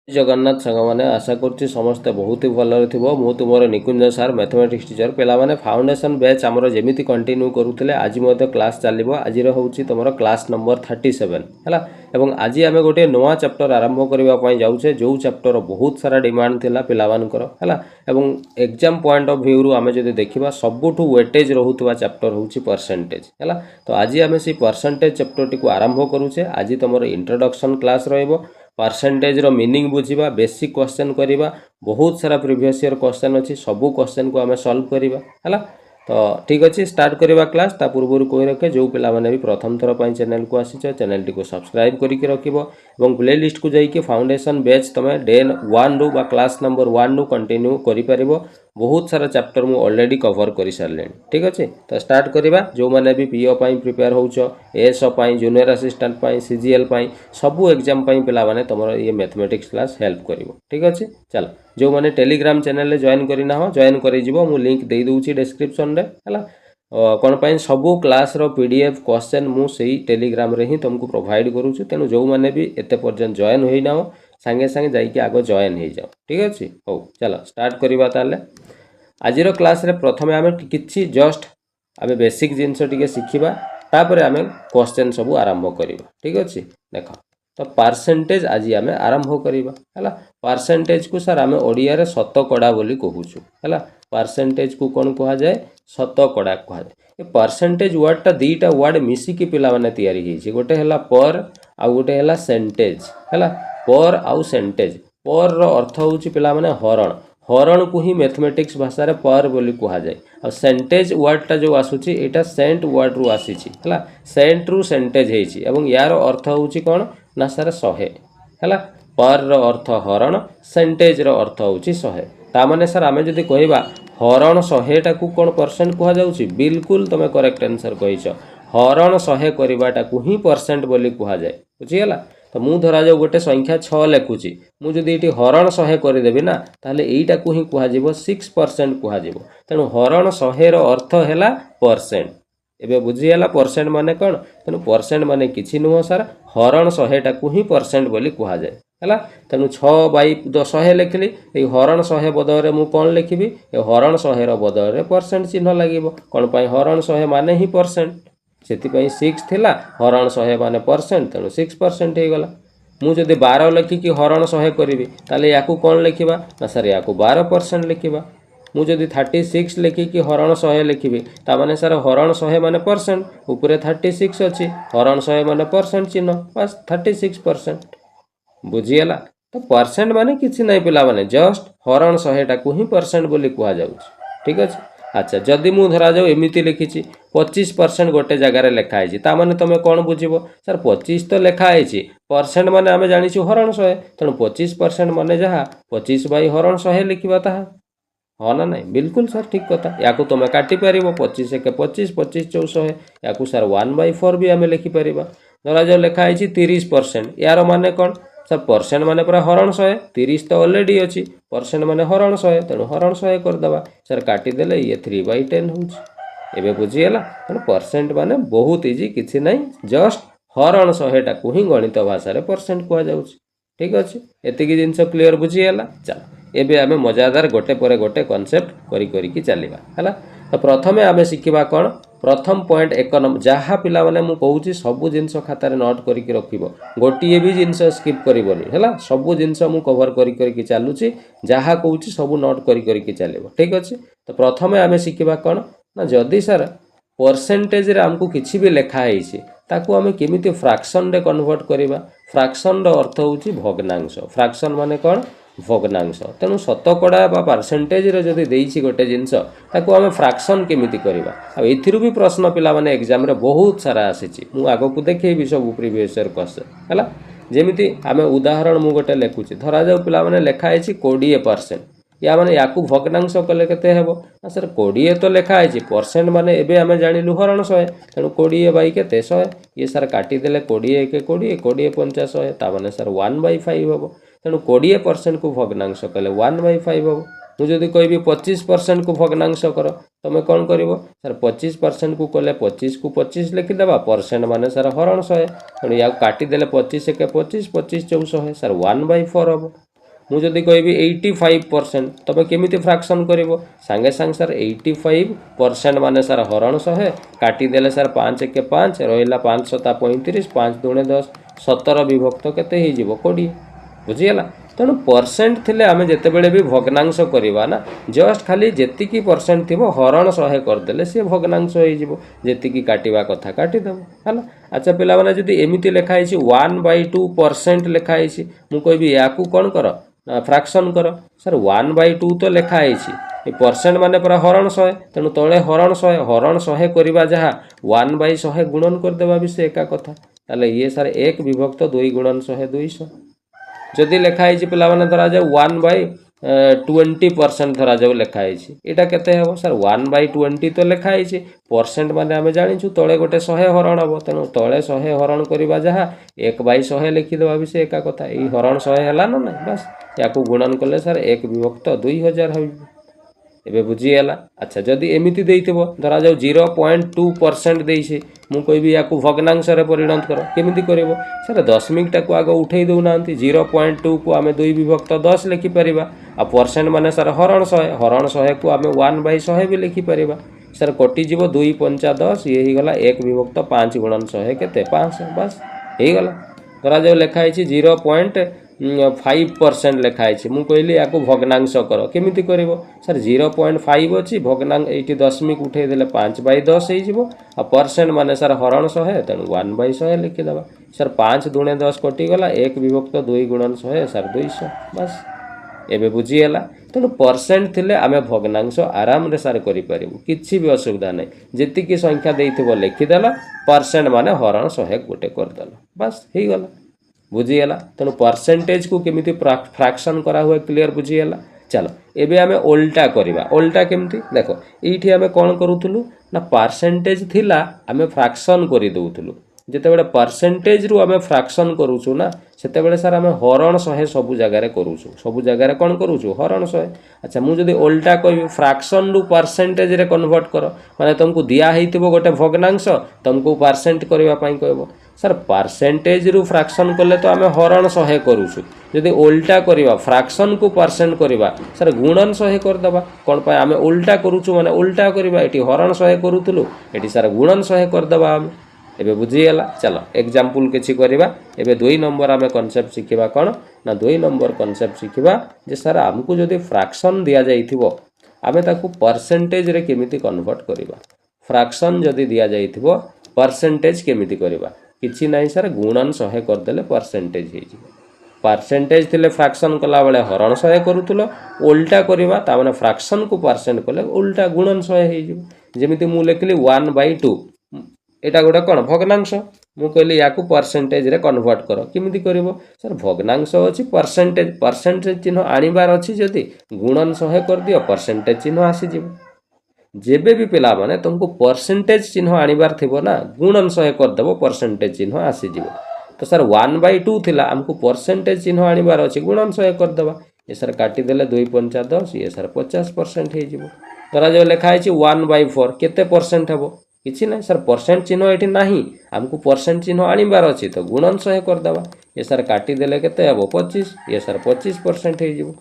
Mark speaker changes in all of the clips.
Speaker 1: जगन्नाथ सांग मैंने आशा करुच्ची समस्ते बहुत ही भलरे थी मु तुम निकुंज सार मैथमेटिक्स टीचर पे फाउंडेशन बैच आमर जमी कंटिन्यू करुले आज क्लास चलो आज हूँ तुम क्लास नंबर 37 है एवं आज आम गोटे नुआ चैप्टर आरंभ करने जाऊे जो चैप्टर बहुत सारा डिमांड थिला पिलामानकर है एवं एग्जाम पॉइंट ऑफ व्यू आम जो देखा सबुठ वेटेज रोकवा चैप्टर हूँ परसेंटेज है तो आज आम से परसेंटेज चैप्टर टी आरंभ करुचे आज तुम इंट्रोडक्शन क्लास रही परसेंटेज रो मीनिंग बुझा बेसिक क्वेश्चन करवा बहुत सारा प्रीवियस ईयर क्वेश्चन अच्छी सबू क्वेश्चन को आम सॉल्व करवा है तो ठीक अच्छे स्टार्ट करवा क्लास ता पूर्व कही रखे जो पिला माने भी प्रथम थर पर चैनल को आसीच चैनल टी को सब्सक्राइब करके रखिबो एवं प्ले लिस्ट को जाइए फाउंडेशन बैच तुम डे 1 रु क्लास नंबर 1 रु कंटिन्यू करि बहुत सारा चैप्टर मु ऑलरेडी कवर कर सारे ठीक अच्छे तो स्टार्ट करवा जो मैंने भी पीओ प्रिपेयर होच एएसओ जूनियर असिस्टेंट सीजीएल सबू एग्जाम पिला माने तुम ये मैथमेटिक्स क्लास हेल्प कर ठीक अच्छे चलो जो मैंने टेलीग्राम चैनल जॉइन करना हो जॉइन कर लिंक दे दूची डिस्क्रिप्शन रे है कौन पाई सबू क्लास रो पीडीएफ क्वेश्चन मुझे टेलीग्राम रे ही तुमको प्रोवाइड करूँ तेणु जो मैंने भी एते पर्यंत जॉइन होना हो सांगे सांगे जाइए आग जॉइन हो जाओ ठीक अच्छे हो चलो स्टार्ट करवा ताले आज क्लास रे प्रथम आम कि जस्ट आम बेसिक जिनस टी शिखा तापर आम क्वेश्चन सब आरंभ करवा ठीक अच्छे देख तो परसेंटेज आज आम आरंभ करवा है परसेंटेज को सर आम ओडिया रे शतकड़ा बोली कहूँ है परसेंटेज को कौन कह जाए शतकड़ा कह जाए ये परसेंटेज वर्डटा दुईटा वर्ड मिसिकी पिला माने तैयारी होइछि गोटे है पर आ गोटे है सेंटेज है पर आउ सेंटेज पर रो अर्थ होउछि पिला माने हरण हरण को ही मैथमेटिक्स भाषा रे पर बोली कह जाए आ सेंटेज वर्डटा जो आसुछि एटा सेंट वर्ड रु आसीछि है सेंट रु सेंटेज होइछि एवं यार अर्थ होउछि कौन ना सर 100 है पर रो अर्थ हरण सेंटेज रो अर्थ होउछि 100 तामाने सर आमे जदि कहबा हरण 100 टाकू कौन परसेंट कह जाउछि बिल्कुल तुम करेक्ट आंसर कहिछ हरण 100 करवाटा को ही परसेंट बोली कह जाए बुझीगला तो मु धरा जाऊ गोटे संख्या 6 लिखुची मु जदि एटी हरण 100 करदेबी ना ताले एईटा को ही कह जिवो 6% कह जिवो तेणु हरण 100 रो अर्थ हैला परसेंट एबे बुझीगला परसेंट माने कौन तेणु परसेंट माने किछि नुह सर हरण 100 टाकू ही परसेंट बोली कह जाए है तेणु 6/100 लिखली ये हरण 100 बदल में कौन लिखी ये हरण 100 बदल परसेंट चिन्ह लगे कौन पाई हरण 100 माने ही परसेंट से 6 थिला हरण 100 माने परसेंट तेणु 6% हो गला मुझे 12 लिखिकी हरण 100 करी ताले याकू कौन लिखा ना सर या 12% लिखा मुझे 36 लिखिकी हरण 100 लिखी ताने सर हरण 100 माने परसेंट उपरे 36 अच्छी हरण 100 माने परसेंट चिन्ह बस 36% बुझीगला तो परसेंट माने किसी नहीं पिला माने जस्ट हरण 100 टाकू ही परसेंट बोली कह जाउछि ठीक अच्छे अच्छा जदि मु धरा जाऊ एमिति लिखी 25% गोटे जगार लिखाई ताने तुम कौन बुझब सर 25 तो लिखाई परसेंट माने आम जानी हरण 100 तेणु 25% माने जहाँ 25/100 लिखा ताहा हाँ ना नहीं बिल्कुल सर ठीक कथा या तुम काटी पार 25 1 25 25 400 या सर 1/4 भी आम लिखिपर धरा जाऊ लिखाई 30% यार माने कौन सर परसेंट माने पूरा हरण 100 30 तो ऑलरेडी अच्छी परसेंट माने हरण 100 तेणु हरण 100 करदे सर काटिदेले ये 3/10 होबे बुझीगला तेणु परसेंट माने बहुत इजी किसी नहीं जस्ट हरण 100 टाकू ही गणित भाषा रे परसेंट कह जाउछि ठीक अच्छे एतिकी जिनस क्लियर बुझीगला चलो एबे आमे मजादार गोटे पर गोटे कॉन्सेप्ट करी करी की चलिबा हला तो प्रथमे आमे शिखिबा कोन प्रथम पॉइंट 1 नंबर जहाँ पिला माने मु कहूँ सबू जिनस खातार नोट करके रखिबो गोटिए भी जिनस स्किप करिवोनी हला सबू जिनस मु कवर करी करी चलुची जहाँ कहूँ सबू नोट करी करी चलिबो ठीक अच्छे तो प्रथमे आमे शिखिबा कोन ना जदि सर परसेंटेज रे हमको किछि भी लिखा है ताकू आमे केमिति फ्रैक्शन रे कन्वर्ट करिबा फ्रैक्शन रो अर्थ होउची भग्नांश फ्रैक्शन माने कोन भग्नांश तेणु शतकड़ा बा परसेंटेज रे जदि देइछि गोटे जिनस ताकू आमे फ्रैक्शन केमिति करिबा आ एथिरु भी प्रश्न पिला माने एग्जाम रे बहुत सारा आसीछि मु आगो को देखैबि सब प्रीवियस ईयर क्वेश्चन हला जेमिति आमे उदाहरण मु गोटे लेखुछि धरा जाऊ पिला माने लेखा है 20% या माने याकू भग्नांश कले केते हेबो ना सर 20 तो लेखा है परसेंट माने एबे आमे जानिलु हरण 100 तेणु 20 केते 100 ये सर काटी देले 20 1 20 20 50 100 ता माने सर 1/5 हेबो तेणु 20% को भग्नांश कले 1/5 हेबो मु जदि कहबी 25% को भग्नांश कर तुम कौन कर सर 25% को कले 25 को 25 लिखिदेबा परसेंट माने सर हरण 100 तेणु या काटिदेले 25 1 25 25 400 सर 1/4 हम मुझे कहि 85% तुम केमी फ्राक्शन कर सांगे सांगे सर 85% मान सर हरण 100 काटिदेले सर 5 1 5 रहा 5 7 35 5 2 10 17 विभक्त केते 20 बुझीगला। तेणु परसेंट थिले आमे जेतेबेले भी भग्नांश करवा ना जस्ट खाली जेतिकी परसेंट थी हरण 100 करदेले सी भग्नांश हो जेतिकी काटिवा कथा काटिदेव है। अच्छा पिला माने जदि एमिति लिखाई 1/2% लिखाई मु कहबी या कौन कर फ्राक्शन कर सर 1/2 तो लिखाई परसेंट माने पूरा हरण 100 तेणु तले हरण 100 करवा जहाँ 1/100 गुणन करदेवा भी से एका कथा ताले ये सर 1 विभक्त 2 गुणन 100 200 जदि लिखाई पिला माने धरा जाए 1/20% धरा जाऊ लिखाई यहाँ केते हे सर 1/20 तो लिखाई परसेंट माने आमे जानिछु तले गोटे 100 हरण हम तेणु तले 100 हरण करवा जहाँ 1/100 लिखिदेवा भी से एका कथा ये हरण 100 है ना ना बस या गुणन कले सर 1 विभक्त 2000 हो एबे बुझीगला। अच्छा जदि एमिति देइथिबो धरा जाऊ 0.2% देइछे मु कहबी या भग्नांश रे परिणत कर केमिति करबो सर दशमिक टाको आग उठेई दउ नांती 0.2 को आमे 2 विभक्त 10 लिखि परिबा आ परसेंट माने सर हरण 100 को आमे 1/100 भी लिखि परिबा सर कटि जीवो 2 5 10 ये ही गला 1 विभक्त 5 गुणन 100 केते 500 बस हे गला। धरा जाऊ लिखाई 0.5% लिखाई मु कहली या भग्नांश कर केमिति करिवो सर 0.5 अच्छी भग्नांश ये दशमिक उठे देले 5/10 हो परसेंट माने सर हरण 100 तेणु 1/100 लिखिदेवा सर 5 2 10 कटिगला 1 विभक्त 2 गुणन 100 सर 200 बस एबे बुझीगला। तेणु परसेंट थिले आमे भग्नांश आराम रे सार करि परिबु किछि भी असुविधा नै जेतिकी संख्या देइथिबो लिखिदेला परसेंट माने हरण 100 गोटे करदेला बस हे गला बुझीगला। तेणु परसेंटेज को केमिति फ्रैक्शन करा हुए क्लियर बुझीगला। चलो एबे आमे उल्टा करिबा उल्टा केमिति देखो एठी आमे कोन करूथुलु ना परसेंटेज थिला आमे फ्रैक्शन करि दउथुलु जेतेबेले परसेंटेज रु आमे फ्रैक्शन करूछु ना सेतेबेले सर आमे हरण 100 सब जगह रे करूछु सब जगह रे कोन करूछु हरण 100। अच्छा मु जदि उल्टा कहबी फ्रैक्शन रु परसेंटेज रे कन्वर्ट कर माने तुमको दिया हेतिबो गोटे भग्नांश तुमको परसेंट करबा पई कहबो सर परसेंटेज रु फ्रैक्शन कले तो आमे हरण 100 करूछु जदि उल्टा करिवा फ्रैक्शन को परसेंट करिवा सर गुणन 100 कर दबा कोन पय आमे उल्टा करूछु माने उल्टा करिवा एठी हरण 100 करूथुलु एठी सर गुणन 100 कर दबा आमे एबे बुझीगला। चलो एग्जांपल किछि करिवा एबे 2 नंबर आमे कांसेप्ट शिखिबा कोन ना 2 नंबर कांसेप्ट शिखिबा जे सर हमकु जदि फ्रैक्शन दिया जाइथिबो आमे ताकू परसेंटेज रे केमिति कन्वर्ट करिवा फ्रैक्शन जदि दिया जाइथिबो परसेंटेज केमिति करिवा किछि नाही सर गुणन 100 कर देले परसेंटेज हे जिवो परसेंटेज थिले फ्रैक्शन कला बेले हरण 100 करूथुलो उल्टा करिवा ता माने फ्रैक्शन को परसेंट कले उल्टा गुणन 100 हे जिवो जेमिति मु लेखली 1/2 एटा गोटे कौन भग्नांश मु कहली या परसेंटेज रे कन्वर्ट कर किमिति करिवो सर भग्नांश अछि परसेंटेज परसेंटेज चिन्ह आनिबार अछि जदि गुणन 100 कर दियो परसेंटेज चिन्ह आसी जिवो जेबे भी पिला माने तुमको परसेंटेज चिन्ह आनिबार थिबो ना गुणन 100 कर देबो परसेंटेज चिन्ह आसी जिवो तो सर 1/2 थिला हमको परसेंटेज चिन्ह आनिबार अछि गुणन 100 कर देबा ये सर काटी देले 2 5 10 ये सर 50% हे जिवो तरा जो लिखा है 1/4 केते परसेंट हेबो किछि नै सर परसेंट चिन्ह एठी नाही हमको परसेंट चिन्ह आनिबार अछि तो गुणन 100 कर देबा ये सर काटी देले केते हेबो 25 ये सर 25% हे जिवो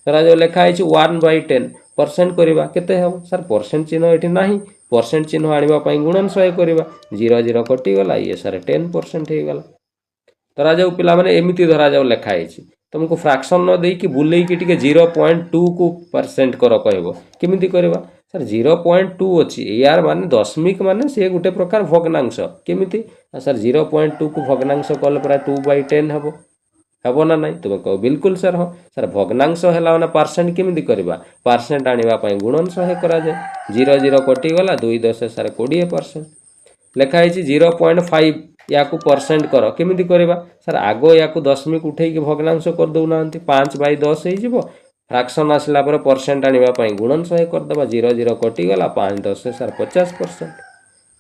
Speaker 1: तरा जो लिखा है 1/10 परसेंट करबा केते हेबो सर परसेंट चिन्ह एठी नाही परसेंट चिन्ह आनिबा पई गुणन 100 करबा 0 0 कटि गला ये सर 10% हे गला तरा जो पिला माने एमिति धरा जाऊ लिखा है तुमको फ्रैक्शन न देई कि बुलेई कि टिके 0.2 को परसेंट कर कहबो किमिति करबा सर 0.2 अच्छी यार माने दशमिक माने से गोटे प्रकार भग्नांश केमिति सर 0.2 को भग्नांश कले प्राय 2/10 हेबो हेबो ना नहीं तुम कहो बिल्कुल सर हाँ सर भग्नांश हैला माने परसेंट केमिति करबा परसेंट आनिबा पई गुणन 100 करा जाय 0 0 कटि गला 2 10 सर 20% लिखा है 0.5 या को परसेंट कर केमिति करबा सर आगो या को दशमिक उठेई के भग्नांश कर दउ नांती 5/10 हे जिवो फ्रैक्शन आसला पर परसेंट आनिबा पई गुणन 100 कर दबा 0 0 कटि गला 5 10 सर 50%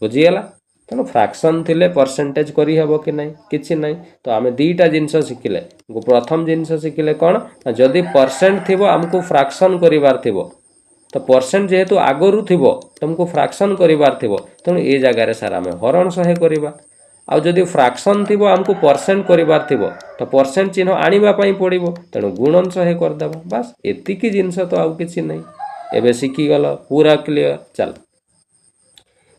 Speaker 1: बुझीगला। तेणु फ्रैक्शन थिले परसेंटेज करी हेबो कि नहीं किछि नहीं तो आमे दीटा जिंस शिखिले प्रथम जिंस शिखिले कोन जदि परसेंट थिबो हमको फ्रैक्शन करिवार थिबो तो परसेंट जेहेतु आगरु थिबो तुमको फ्रैक्शन करिवार थिबो तेणु ए जगह रे सर आमे हरण 100 करिबा आउ जदि फ्रैक्शन थी आमको परसेंट करिवार थिबो तो परसेंट चिन्ह आनिबा पई पड़िबो तेणु गुणन 100 करदेबा बस एतिकी जिनस तो आउ किछि नहीं एबे शिखी गल पूरा क्लियर चल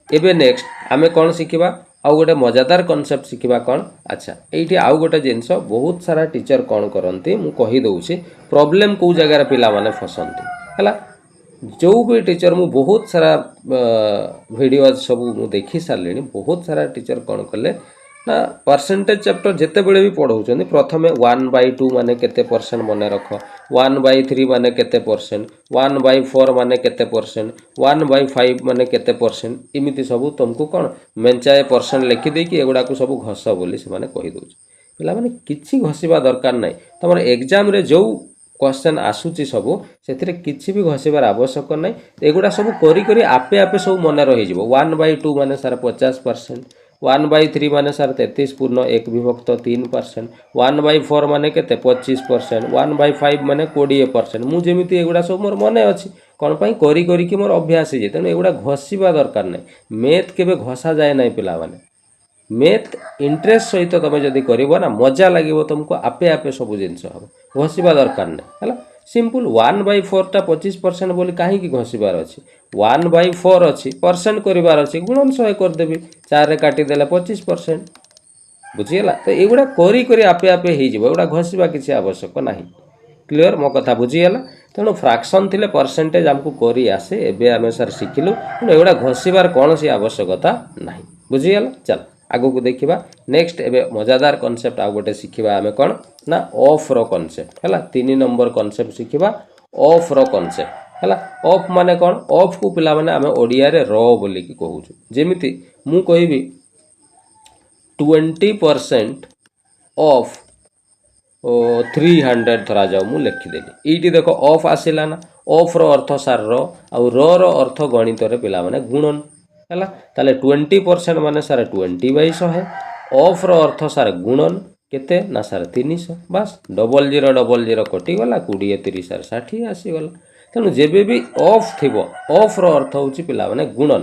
Speaker 1: एबे नेक्स्ट आमे कौन शिखिबा आउ गोटे मजादार कॉन्सेप्ट शिखिबा कौन अच्छा एठी आउ गोटे जिनस बहुत सारा टीचर कौन करती मु कहि दउछि प्रॉब्लम को जगह पिला माने फसंती हला जो भी टीचर मु बहुत सारा वीडियो सब मु देखि सारलेनी बहुत सारा टीचर कौन कले ना परसेंटेज चैप्टर जिते बड़े भी पढ़ाऊँ प्रथम 1/2 माने केते परसेंट मन रख 1/3 माने केते परसेंट 1/4 माने केते परसेंट 1/5 माने केते परसेंट इमिति सब तुमको कौन मेंचाए परसेंट लिखि देकी एगुड़ा को सब घस बोली से माने कहि दउछ पिला माने किछि घसिबा दरकार नै तमर एग्जाम रे जो क्वेश्चन आसुची सब से किसी भी घसबार आवश्यक ना एगुड़ा सब करी आपे आपे सब मन रही 1/2 माने सार 50% 1/3 माने सार 33 पूर्ण 1 विभक्त 3% 1/4 माने केते 25% 1/5 माने 20% मु जेमिति एगुड़ा सब मोर मने अछि कौन पाई करी कि मोर अभ्यास है तेणु एगुड़ा घसवा दरकार ना मैथ केबे घसा जाए ना पिला माने मैथ इंटरेस्ट सहित तुम जदि कर ना मजा लगे तुमको आपे आपे सब जिनस हम घसवा दरकार ना है सिंपल 1/4 टा 25% बोली कहीं घसबार अच्छी 1/4 अच्छी परसेंट करार अच्छी गुणन 100 करदेवी 4 काटिदेले 25% बुझीगला तो युवा करी आपे आपे होगा घसवा किसी आवश्यक ना क्लीयर मो कथा बुझीगला तेणु फ्रैक्शन थिले परसेंटेज आमको करी आसे एबे आमे सर शिखिलु तेणु एगुड़ा घसबार कौन सी आवश्यकता ना बुझीगला चल आगो को देखिबा नेक्स्ट एबे मजादार कॉन्सेप्ट आ गोटे शिखिबा आमे कोन ना ऑफ रो कॉन्सेप्ट हैला 3 नंबर कॉन्सेप्ट शिखिबा ऑफ रो कॉन्सेप्ट हैला ऑफ माने कोन ऑफ को पिला माने आमे ओडिया रे रो बोली की कहू छु जेमिति मु कहिबी 20% ऑफ 300 धरा जाऊ मु लिखि देली एटी देखो ऑफ आसिला ना ऑफ रो अर्थ सार रो आ रो अर्थ गणित रे पिला माने गुणन है ताले 20% माने सारे 20/100 ऑफ रो अर्थ सारे गुणन केते ना सारे 300 बस 0000 कटि गला 20 30 सारे 60 आसी गला तेणु जेबे भी ऑफ थिबो ऑफ रो अर्थ होची पिला माने गुणन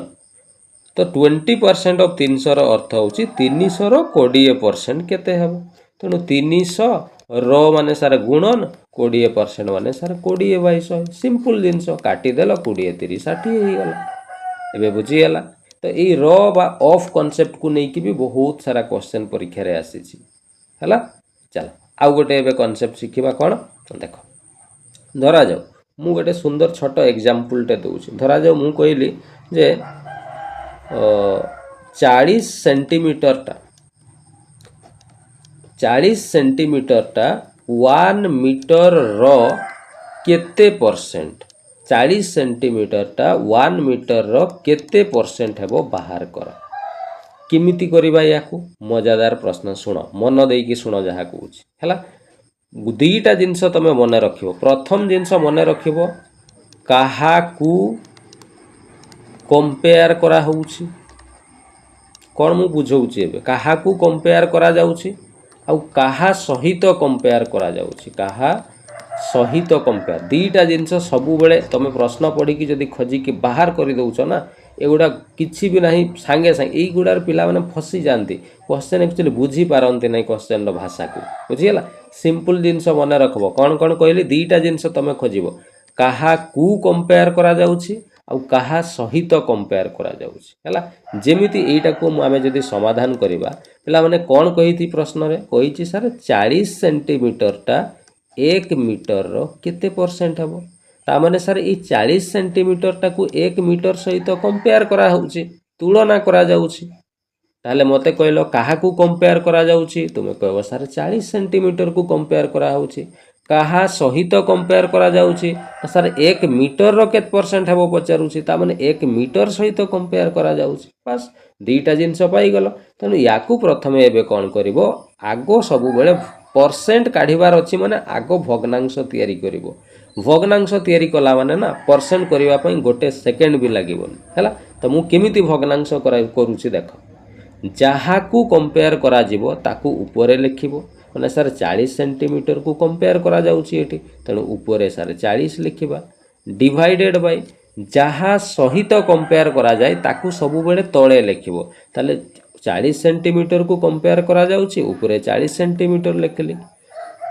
Speaker 1: तो 20% ऑफ 300 रो अर्थ होची 300 रो 20% केते हेबो तेणु 300 रो माने सारे गुणन 20% माने सारे 20/100 सिंपल जिंस काटी देलो 20 30 60 ही गला एबे बुझी गला तो ये रो बा ऑफ कॉन्सेप्ट को लेकिन भी बहुत सारा क्वेश्चन परीक्षा रे आसी है चल आउ गोटे एबे कॉन्सेप्ट शिखिबा कौन देख धरा जाओ मु गोटे सुंदर छोट एग्जांपल टे दूची धरा जाओ मु कहली जे 40 सेंटीमीटर टा 1 मीटर रो केते परसेंट 40 सेंटीमीटर टा 1 मीटर रो केते परसेंट हेबो बाहर कर किमिति करिबा याकू मजादार प्रश्न सुनो मन देकी सुनो जहा कहूची हैला दुईटा जिंस तमे मन रखिबो प्रथम जिंस मन रखिबो काहाकू कंपेयर करा होउची कोन मु बुझौची एबे काहाकू कंपेयर करा जाउची आ काहा सहित कंपेयर करा जाउची काहा सहित कंपेयर दीटा जिनस सबु बेले तुम प्रश्न पढ़ी कि जदि खोजी कि बाहर कर दउछ ना एगुड़ा किछि भी नहीं सांगे सांगे एई गुडार पिला माने फसी जानती क्वेश्चन एक्चुअली बुझी पारंती नहीं क्वेश्चन रो भाषा को बुझियला सिंपल जिनस मन रखबो कोन कोन कहली दीटा जिनस तुम खोजिबो काहा कू कंपेयर करा जाउछि आ काहा सहित कंपेयर करा जाउछि हैला जेमिति एटा को आमे जदि समाधान करिबा पिला माने कोन कहिथि प्रश्न रे कहिछि सर 40 सेंटीमीटर टा 1 मीटर रो केते परसेंट हेबो ता माने सर ई 40 सेंटीमीटर टाकू 1 मीटर सहित कंपेयर करा होउची तुलना करा जाउची ताले मते कहलो काहाकू कंपेयर करा जाउची तुमे कहबो सर 40 सेंटीमीटर को कंपेयर करा होउची काहा सहित कंपेयर करा जाउची सर 1 मीटर रो केते परसेंट हेबो पचारुची ता माने 1 मीटर सहित कंपेयर करा जाउची बस दीटा जिंस पाई गलो तनु याकू प्रथमे एबे कोन करिवो आगो सबु बेले परसेंट काढिबार अछि माने आगो भग्नांश तयारी करिवो भग्नांश तयारी कला माने ना परसेंट करिवा पई गोटे सेकेंड भी लागिबोनी हैला तो मु केमिति भग्नांश करूची देखो जहाकू कंपेयर करा जिवो ताकू ऊपरे लिखिबो माने सर 40 सेंटीमीटर को कंपेयर करा जाउची एठी तेणु ऊपरे सर 40 लिखिबा डिवाइडेड बाय जहा सहित कंपेयर करा जाय ताकू सबु बेले तळे लिखिबो ताले 40 सेंटीमीटर को कंपेयर करा जाउची ऊपर 40 सेंटीमीटर लिखली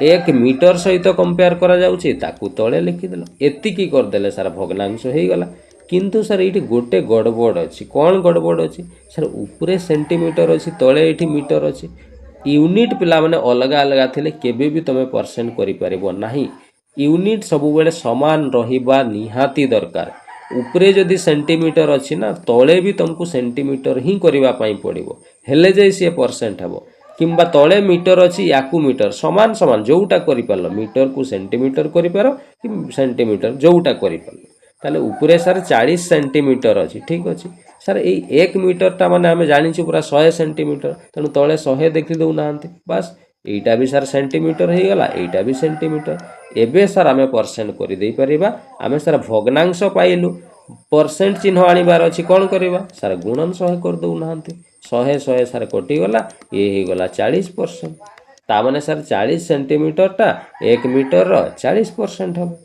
Speaker 1: 1 मीटर सहित कंपेयर करा जाउची ताकू तळे लिखिदेल एतिकी करदेले सार भग्नांश हो गला किंतु सर ये गोटे गड़बड़ अच्छी कौन गड़बड़ अच्छी सर ऊपर सेंटीमीटर अच्छी तले ये मीटर अच्छी यूनिट पिला माने अलग अलग थिले केबे भी तुम परसेंट करि परिबो नाही यूनिट सब बेले समान रहिबा निहाती दरकार उपरे जदि सेंटीमीटर अच्छी ना तले भी तुमको सेंटीमीटर ही करबा पई पड़िबो हेले जे से परसेंट हबो किंबा तले मीटर अच्छी याकू मीटर समान समान जोटा करि पारलो मीटर को सेंटीमीटर करि पारो कि सेंटीमीटर जोटा करि पारलो ताले उपरे सर 40 सेंटीमीटर अच्छी ठीक अच्छी सर ये 1 मीटरटा माने आम जानी पूरा 100 सेंटीमीटर तेणु तले 100 देखी दौना बास यहीटा भी सर सेंटीमीटर हो गला यहीटा भी सेंटीमीटर एबे सर आम परसेंट कर आम सर भग्नांश पाइलु परसेंट चिन्ह आनिबार अच्छी कौन करवा सर गुणन 100 कर दौना 100 सर कटिगला ये गला 40% ताने सर 40 सेंटीमीटरटा 1 मीटर 40% हम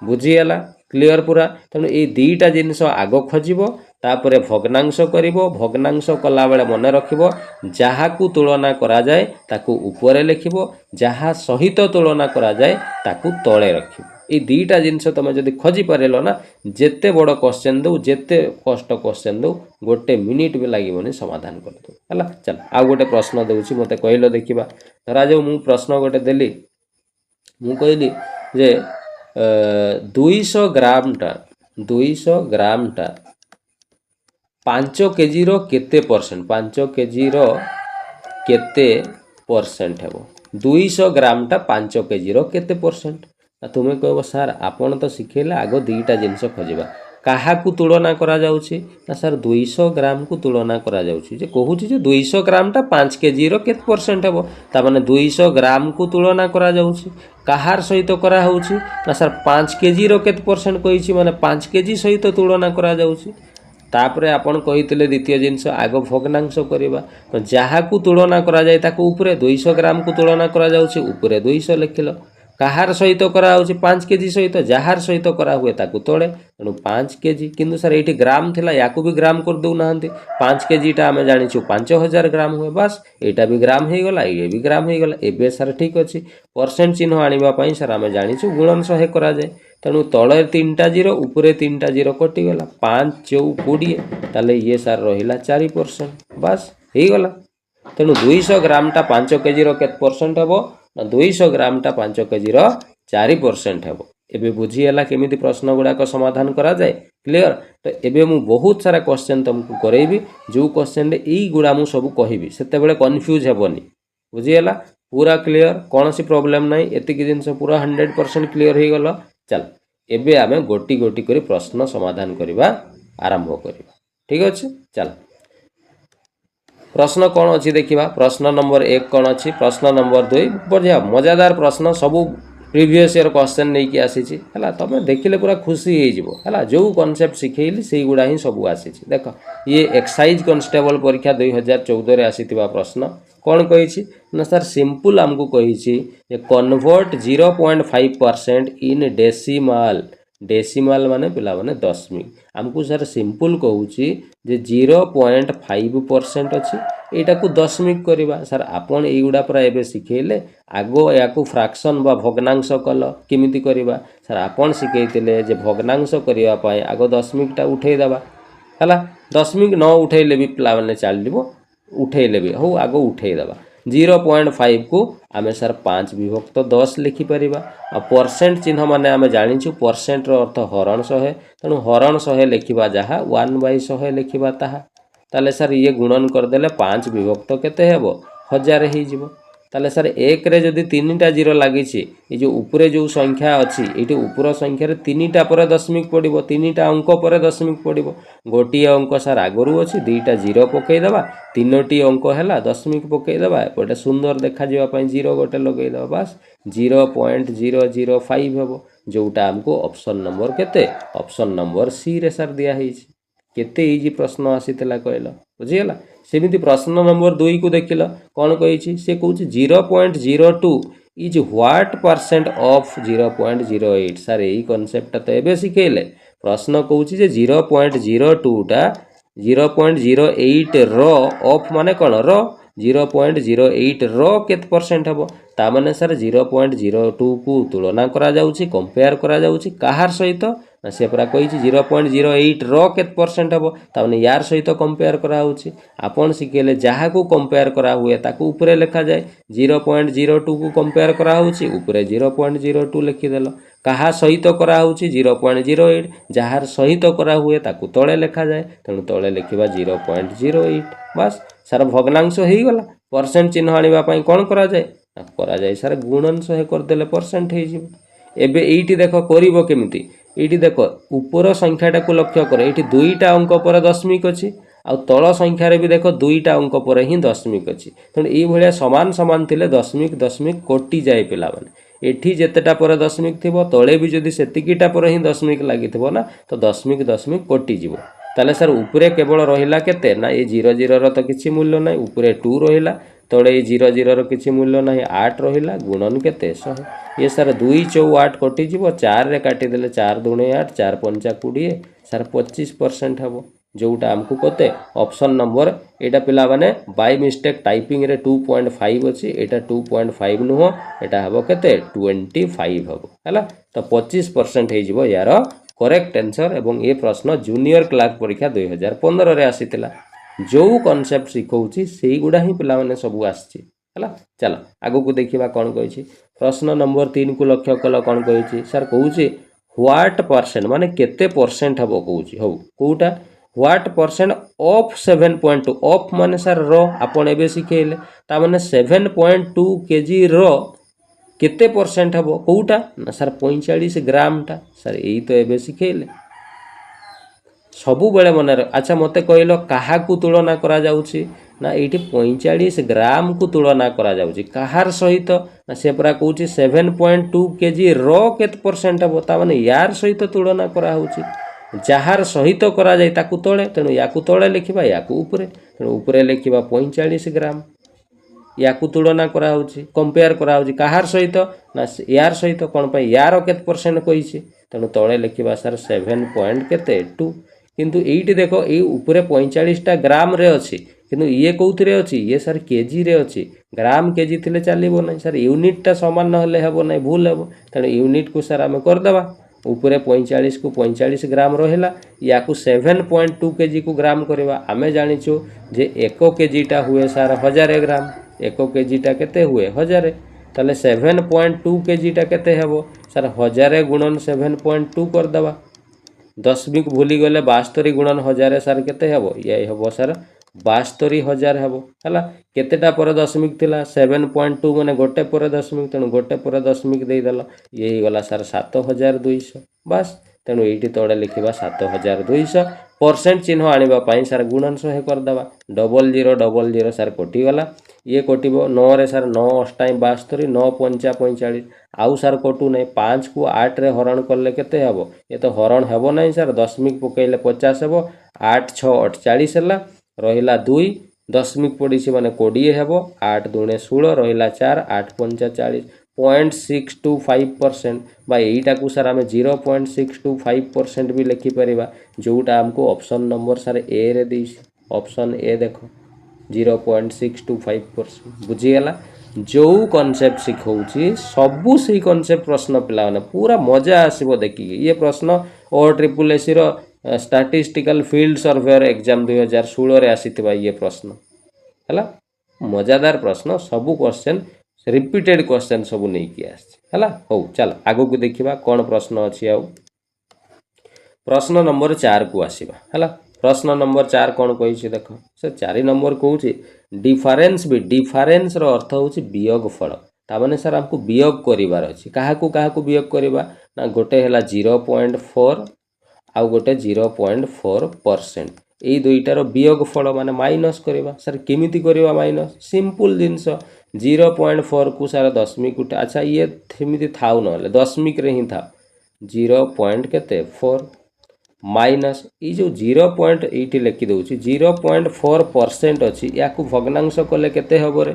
Speaker 1: बुझीगला क्लियर पूरा तेणु ये दुईटा जिनस आग खोजब तापरे भग्नांश करिवो भग्नांश कला बेले मन रखिवो जहाकू तुलना करा जाए ताकू ऊपर लिखिवो जहा सहित तुलना करा जाए ताकू तळे रखिवो ये दुईटा जिनस तुम जदि खोजी पारिलो ना जेते बड़ क्वेश्चन दो जेते कष्ट क्वेश्चन दो गोटे मिनिट भी लागोनी समाधान कर दो हला चल आ गोटे प्रश्न दूची मते कहलो देखिबा धरा जो मु प्रश्न गोटे देली मु कहली जे 200 ग्राम टा 5 केजी रो केते परसेंट 5 केजी रो केते परसेंट हेबो 200 ग्राम टा 5 केजी रो केते परसेंट तुम्हें कहबो सर आपण तो शिखेले आगो दुईटा जिनस खोजिबा काहाकू तुलना करा जाउची ना सर 200 ग्राम को तुलना करा जाउची जे कहूची जे 200 ग्राम टा 5 केजी रो केते परसेंट हेबो ता माने 200 ग्राम को तुलना करा जाउची काहार सहित करा होउची ना सर 5 केजी रो केते परसेंट कहिची माने 5 केजी सहित तुलना करा जाउची तापरे आपण कहितले द्वितीय जिनस आगो भग्नांश करबा तो जहाकू तुलना करा जाय ताकू ऊपरे 200 ग्राम को तुलना करा जाउची ऊपरे 200 लिखिलो काहार सहित करा होउची 5 केजी सहित जहार सहित करा हुए ताकू तोड़े तेणु 5 केजी किंतु सर ये ग्राम थिला याकू भी ग्राम कर दौ ना 5 केजी टा आम जानी 5000 ग्राम हुए बस यहाँ भी ग्राम हो गला ये भी ग्राम हो गला एबे सर ठीक अच्छे परसेंट चिन्ह आने सर आम जानी गुणन 100 करा जाए तेणु तले 3टा जीरो उपरे 3टा जीरो कटिगला 5 × 20 ताले ये सर रहा 4% बस हो गला तेणु 200 ग्राम टा 5 केजी रो केते परसेंट हेबो ना 200 ग्राम टा 5 केजी रो 4% हेबो एबे बुझीगला केमिति प्रश्न गुड़ाक समाधान करा जाए क्लियर तो एबे मु बहुत सारा क्वेश्चन तुमको करेबी जो क्वेश्चन रे ई गुड़ा मु सब कहिबी सेते बेले कंफ्यूज हेबोनी बुझीगला पूरा क्लियर कौन सी प्रॉब्लम नहीं एतिक जिनस पूरा 100% क्लियर हो गला चल एबे आमे गोटी गोटी करी प्रश्न समाधान करबा आरंभ करबा ठीक अच्छे चल प्रश्न कौन अच्छी देखा प्रश्न नंबर 1 कौन अच्छी प्रश्न नंबर 2 बढ़िया मजादार प्रश्न सबू प्रीवियस ईयर क्वेश्चन नहीं कि आसी है तुम देखिले पूरा खुशी है जो कॉन्सेप्ट शिखेली से गुड़ा ही सब आसी देख ये एक्साइज कांस्टेबल परीक्षा 2014 आसीथिबा प्रश्न कौन कही ना सर सिंपल आमको कही कन्वर्ट 0.5% इन डेसिमाल माने पिला माने दशमिक आमको सर सिंपल कहूँ जे 0.5% अच्छी यहाँ को दशमिक करवा सर आपन युड़ा पूरा एवं शिखेले आगो या फ्राक्शन बा भग्नांश कल केमिति करवा सर आपन शिखेले जे भग्नांश करने आग दशमिकटा उठेदेवा है दशमिक न उठेले भी पिला माने चलो उठेले भी हो आग उठेदेवा 0.5 को आमे सर 5 विभक्त 10 लिखिपर आ परसेंट चिन्ह माने आमे जानिछु परसेंट रो अर्थ हरण 100 तेणु हरण 100 लिखिबा जहा 1/100 लिखिबा ताहा ताले सर ये गुणन करदेले 5 विभक्त केते हेबो 1000 ही जिवो ताले सर 1 रे जदि 3टा जीरो लागिछि ए जो ऊपरे जो संख्या अछि एटी ऊपर संख्या रे 3टा पर दशमिक पड़िबो 3टा अंक पर दशमिक पड़िबो गोटी अंक सर आगरु अछि 2टा जीरो पकई देबा 3टी अंक हैला दशमिक पकई देबा एपटे सुंदर देखा जिवा पई जीरो गोटे लगई देबा बस 0.005 हेबो जोटा हमको ऑप्शन नंबर केते ऑप्शन नंबर सी रे सर दिया हिछि केते इजी प्रश्न आसीतला कहला बुझियला सेमिति प्रश्न नंबर 2 को देखिल कौन कही से कहूँ 0.02 is what percent of 0.08 sir यही कॉन्सेप्ट तो एबे शिखेले प्रश्न कहूँ 0.02 टा 0.08 ର ଅଫ୍ ମାନେ କ'ଣ ର 0.08 ର କେତେ ପରସେଣ୍ଟ ହେବ ତାମାନେ ସାର୍ 0.02 କୁ ତୁଳନା କରାଯାଉଛି କମ୍ପେୟାର କରାଯାଉଛି କାହାର ସହିତ ନା ସେ ପୁରା କହିଛି 0.08 ର କେତେ ପରସେଣ୍ଟ ହେବ ତାମାନେ ୟାର ସହିତ କମ୍ପେୟାର କରାହେଉଛି ଆପଣ ଶିଖେଇଲେ ଯାହାକୁ କମ୍ପେୟାର କରାହୁଏ ତାକୁ ଉପରେ ଲେଖାଯାଏ 0.02 କୁ କମ୍ପେୟାର କରାହେଉଛି ଉପରେ 0.02 ଲେଖିଦେଲ କାହା ସହିତ କରାହେଉଛି 0.08 ଯାହାର ସହିତ କରାହୁଏ ତାକୁ ତଳେ ଲେଖାଯାଏ ତେଣୁ ତଳେ ଲେଖିବା 0.08 ବାସ୍ ସାର୍ ଭଗ୍ନାଂଶ ହେଇଗଲା ପରସେଣ୍ଟ ଚିହ୍ନ ଆଣିବା ପାଇଁ କ'ଣ କରାଯାଏ କରାଯାଏ ସାର୍ ଗୁଣନ 100 କରିଦେଲେ ପରସେଣ୍ଟ ହେଇଯିବ ଏବେ ଏଇଠି ଦେଖ କରିବ କେମିତି ଏଇଠି ଦେଖ ଉପର ସଂଖ୍ୟାଟାକୁ ଲକ୍ଷ୍ୟ କର ଏଇଠି ଦୁଇଟା ଅଙ୍କ ପରେ ଦଶମିକ ଅଛି ଆଉ ତଳ ସଂଖ୍ୟାରେ ବି ଦେଖ ଦୁଇଟା ଅଙ୍କ ପରେ ହିଁ ଦଶମିକ ଅଛି ତେଣୁ ଏଇଭଳିଆ ସମାନ ସମାନ ଥିଲେ ଦଶମିକ ଦଶମିକ କଟିଯାଏ ପିଲାମାନେ ଏଠି ଯେତେଟା ପରେ ଦଶମିକ ଥିବ ତଳେ ବି ଯଦି ସେତିକିଟା ପରେ ହିଁ ଦଶମିକ ଲାଗିଥିବ ନା ତ ଦଶମିକ ଦଶମିକ କଟିଯିବ ତାହେଲେ ସାର୍ ଉପରେ କେବଳ ରହିଲା କେତେ ନା ଏ 00 ର ତ କିଛି ମୂଲ୍ୟ ନାହିଁ ଉପରେ 2 ରହିଲା ତଳେ ଏ 00 ର କିଛି ମୂଲ୍ୟ ନାହିଁ 8 ରହିଲା ଗୁଣନ କେତେ 100 ये सार 2 × 8 कटिଯିବ 4 रे काटिदेले 4 × 2 = 8 4 × 5 = 20 सार 25% हम जोटा आमको कते ऑप्शन नंबर एटा पिला माने बाय मिस्टेक टाइपिंग रे 2.5 अछि एटा 2.5 नुह एटा हबो कते 25 हबो हला तो 25% हे जिवो यार करेक्ट आंसर एवं ये प्रश्न जूनियर क्लास परीक्षा 2015 रे आसीतिला जो कांसेप्ट सिखौछि सेही गुडा ही पिला माने सब आछि हला चलो आगो को देखिबा कोन कहछि प्रश्न नंबर 3 को लक्ष्य कल कौन कही सर कहूँ व्हाट परसेंट माने केते परसेंट हम कहूँ हो कौटा व्हाट परसेंट ऑफ 7.2 ऑफ माने सर रो आपण एबे सिखेले ता माने 7.2 केजी रो केते परसेंट हम कौटा ना सर 45 ग्राम टा सर यही तो एबे सिखेले सबु बेले मन अच्छा मते कहलो काहा को तुलना करा जाउछि ना एठी 45 ग्राम को तुलना करा जाउछि काहार सहित ना से पूरा कहूछि 7.2 केजी रो केते परसेंट हम ता माने यार सहित तुलना करा होछि जहार सहित करा जाय ताकू तळे तेणु याकू तळे लिखिबा याकू ऊपरे तेणु ऊपरे लिखिबा 45 ग्राम याकू तुलना करा होछि कंपेयर करा होछि काहार सहित ना यार सहित कोन पय यार केते परसेंट कहिछि तेणु तळे लिखिबा सर 7.2 किंतु एइटी देखो ए ऊपरे 45 टा ग्राम रे अछि किंतु ये कौथिरे अछि ये सर केजी रे अछि ग्राम केजी थिले चलिबो नै सर यूनिट टा समान न हले हेबो नै भूल हेबो तेणु यूनिट को सर आमे कर देबा ऊपरे 45 को 45 ग्राम रहिला याकू 7.2 केजी को ग्राम करबा आमे जानिछु जे 1 केजी टा हुए सर 1000 ग्राम 1 केजी टा केते हुए 1000 ताले 7.2 केजी टा केते हेबो सर 1000 गुणन 7.2 कर देबा दशमिक भूली गले 72 गुणन 1000 सर केते हेबो ये हेबो सर 72,000 हेबो हला केतेटा पर दशमिक थिला 7.2 माने गोटे पर दशमिक तेणु गोटे पर दशमिक दे देला ये गला सर 7200 बस तेणु एठी तोड़े लिखिबा 7200 परसेंट चिन्ह आनिबा पाई सर गुणन 100 कर दबा 0000 सर कोटी गला ये कोटिबो 9 रे सर 9 अष्टाई 72 9 पंचा 45 आउ सर कोटू नै 5 को 8 रे हरण करले केते हेबो ये तो हरण हेबो नै सर दशमिक पकेले 50 हेबो 8 6 48 हला रहिला 2 दशमिक पड़ी माने 20 हेबो 8 2 16 रहिला 4 8 5 40 0.625% बा एटा को सर आमे 0.625% भी लिखि परिबा जोटा हमको ऑप्शन नंबर सर ए रे देइसी ऑप्शन ए देखो 0.625% बुझीगला जो कॉन्सेप्ट सिखौछि सबु सही कॉन्सेप्ट प्रश्न पिला माने पूरा मजा आसीबो देखि ये प्रश्न ओ ट्रिपल एसी रो स्टैटिस्टिकल फील्ड सर्वेयर एग्जाम 2016 रे आसीथिबा ये प्रश्न हला मजादार प्रश्न सबु क्वेश्चन रिपीटेड क्वेश्चन सबु नै कि आछि हला हो चल आगो को देखिबा कोन प्रश्न अछि आ प्रश्न नंबर 4 को आसीबा हला प्रश्न नंबर 4 कोन कहि छी देखो से 4 नंबर कहूछि डिफरेंस भी डिफरेंस रो अर्थ होछि वियोग फल ता माने सर हमको वियोग करिवार अछि काहा को वियोग करिबा ना गोटे हला 0.4 आउ गोटे 0.4% एई दुईटार वियोग फल माने माइनस करिबा सर केमिति करिबा माइनस सिंपल जिंस 0.4 को सर दशमिक उठा अच्छा ये थेमिति थाउ नले दशमिक रे ही था 0.4 माइनस ई जो 0.8 लिखि दउछि 0.4% अछि याकू भग्नांश कले केते हबो रे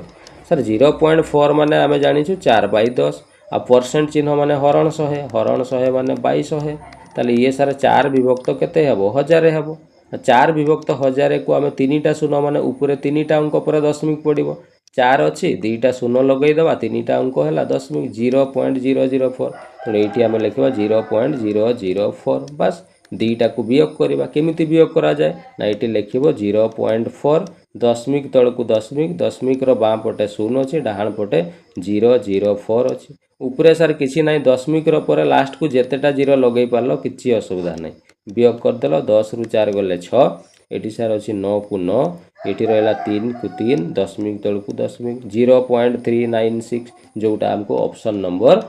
Speaker 1: सर 0.4 माने आमे जानिछु 4/10 आ परसेंट चिन्ह माने हरण 100 माने 2200 ताले ये सर 4 विभक्त केते हेबो 1000 हेबो चार विभक्त 1000 को आम 3टा शून्य मान उपरे 3टा अंक पर दशमिक पड़ो 4 अच्छी 2टा शून्य लगेदेवा 3टा अंक है दशमिक 0.004 तेणु ये आम लिखा 0.004 बस 2टा को वियोग करवा केमिति वियोग करा जाए ना ये लिख 0.4 दशमिक तलक दशमिक दशमिक बाँ पटे 0 अच्छी डाहाण पटे 004 अच्छी उपरे सार किसी ना दशमिक पर लास्ट को जितेटा 0 लगे पार किसी असुविधा नहीं वियोग करदेल 10 रु 4 गले 6 ये सार अच्छी 9 को 9 ये रहा 3 को 3 दशमिक तलक दशमिक 0.396 जोटा आमको ऑप्शन नंबर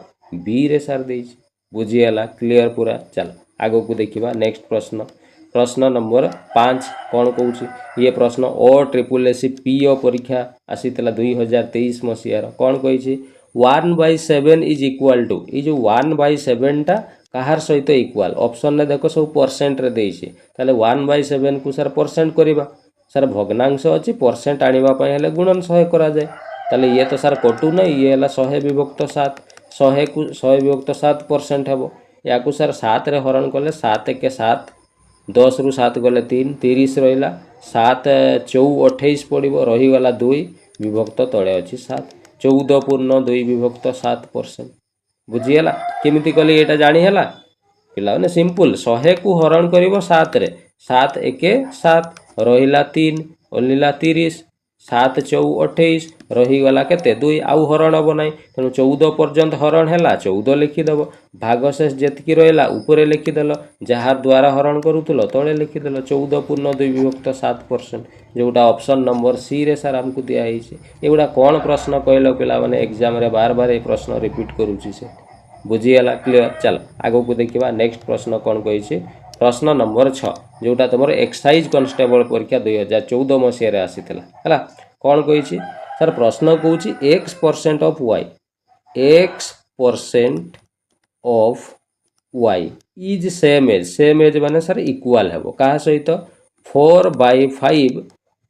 Speaker 1: बी रे सार दे बुझीगला क्लियर पूरा चल आग को देखा नेक्स्ट प्रश्न नंबर 5 कौन कौच ये प्रश्न OSSC PO परीक्षा आसीला 2023 मसीहार कौन कही 1/7 इज इक्वाल टू ये जो 1/7 टा कहार सहित इक्वाल ऑप्शन ने देखो सब परसेंट रे देइछे ताले 1/7 को सर परसेंट करबा सर भग्नांश अच्छी परसेंट आनिबा हेले गुणन 100 करा जाए ताले ये तो सर कटू नहीं ये है 100 विभक्त 7 100 को 100 विभक्त 7% हेबो या को सर 7 रे हरण कले 7 के 7 10 रु 7 गले 3 30 रहिला 7 4 28 पड़ो रहीगला 2 विभक्त तले अच्छी 7 14.2 विभक्त 7% बुझीगला केमिति कले एटा जानी हैला पिला ने सिंपल 100 को हरण करिवो 7 रे 7 1 7 रहिला 3 ओलिला 30 7 4 28 रहीगला केते 2 आउ हरण हम ना तेणु 14 पर्यंत हरण है 14 लिखिदेव भागशेष जेतिकी रहा उपरे लिखिदेल जार द्वारा हरण करूल तले लिखिदेल 14.2 विभक्त 7% जोटा ऑप्शन नंबर सी रे सार आमको दिखाई एगुड़ा कौन प्रश्न कहल पिला माने एग्जाम रे बार बार ये प्रश्न रिपीट करुच्ची से बुझीगला क्लियर चल आग को देखा नेक्स्ट प्रश्न कौन कही प्रश्न नंबर 6 जोटा तुम एक्साइज कॉन्स्टेबल परीक्षा 2014 मसीह आसीला कौन कही सर प्रश्न कौच X% of Y X% of Y is same as माने सर इक्वाल हेबो कहा सहित 4/5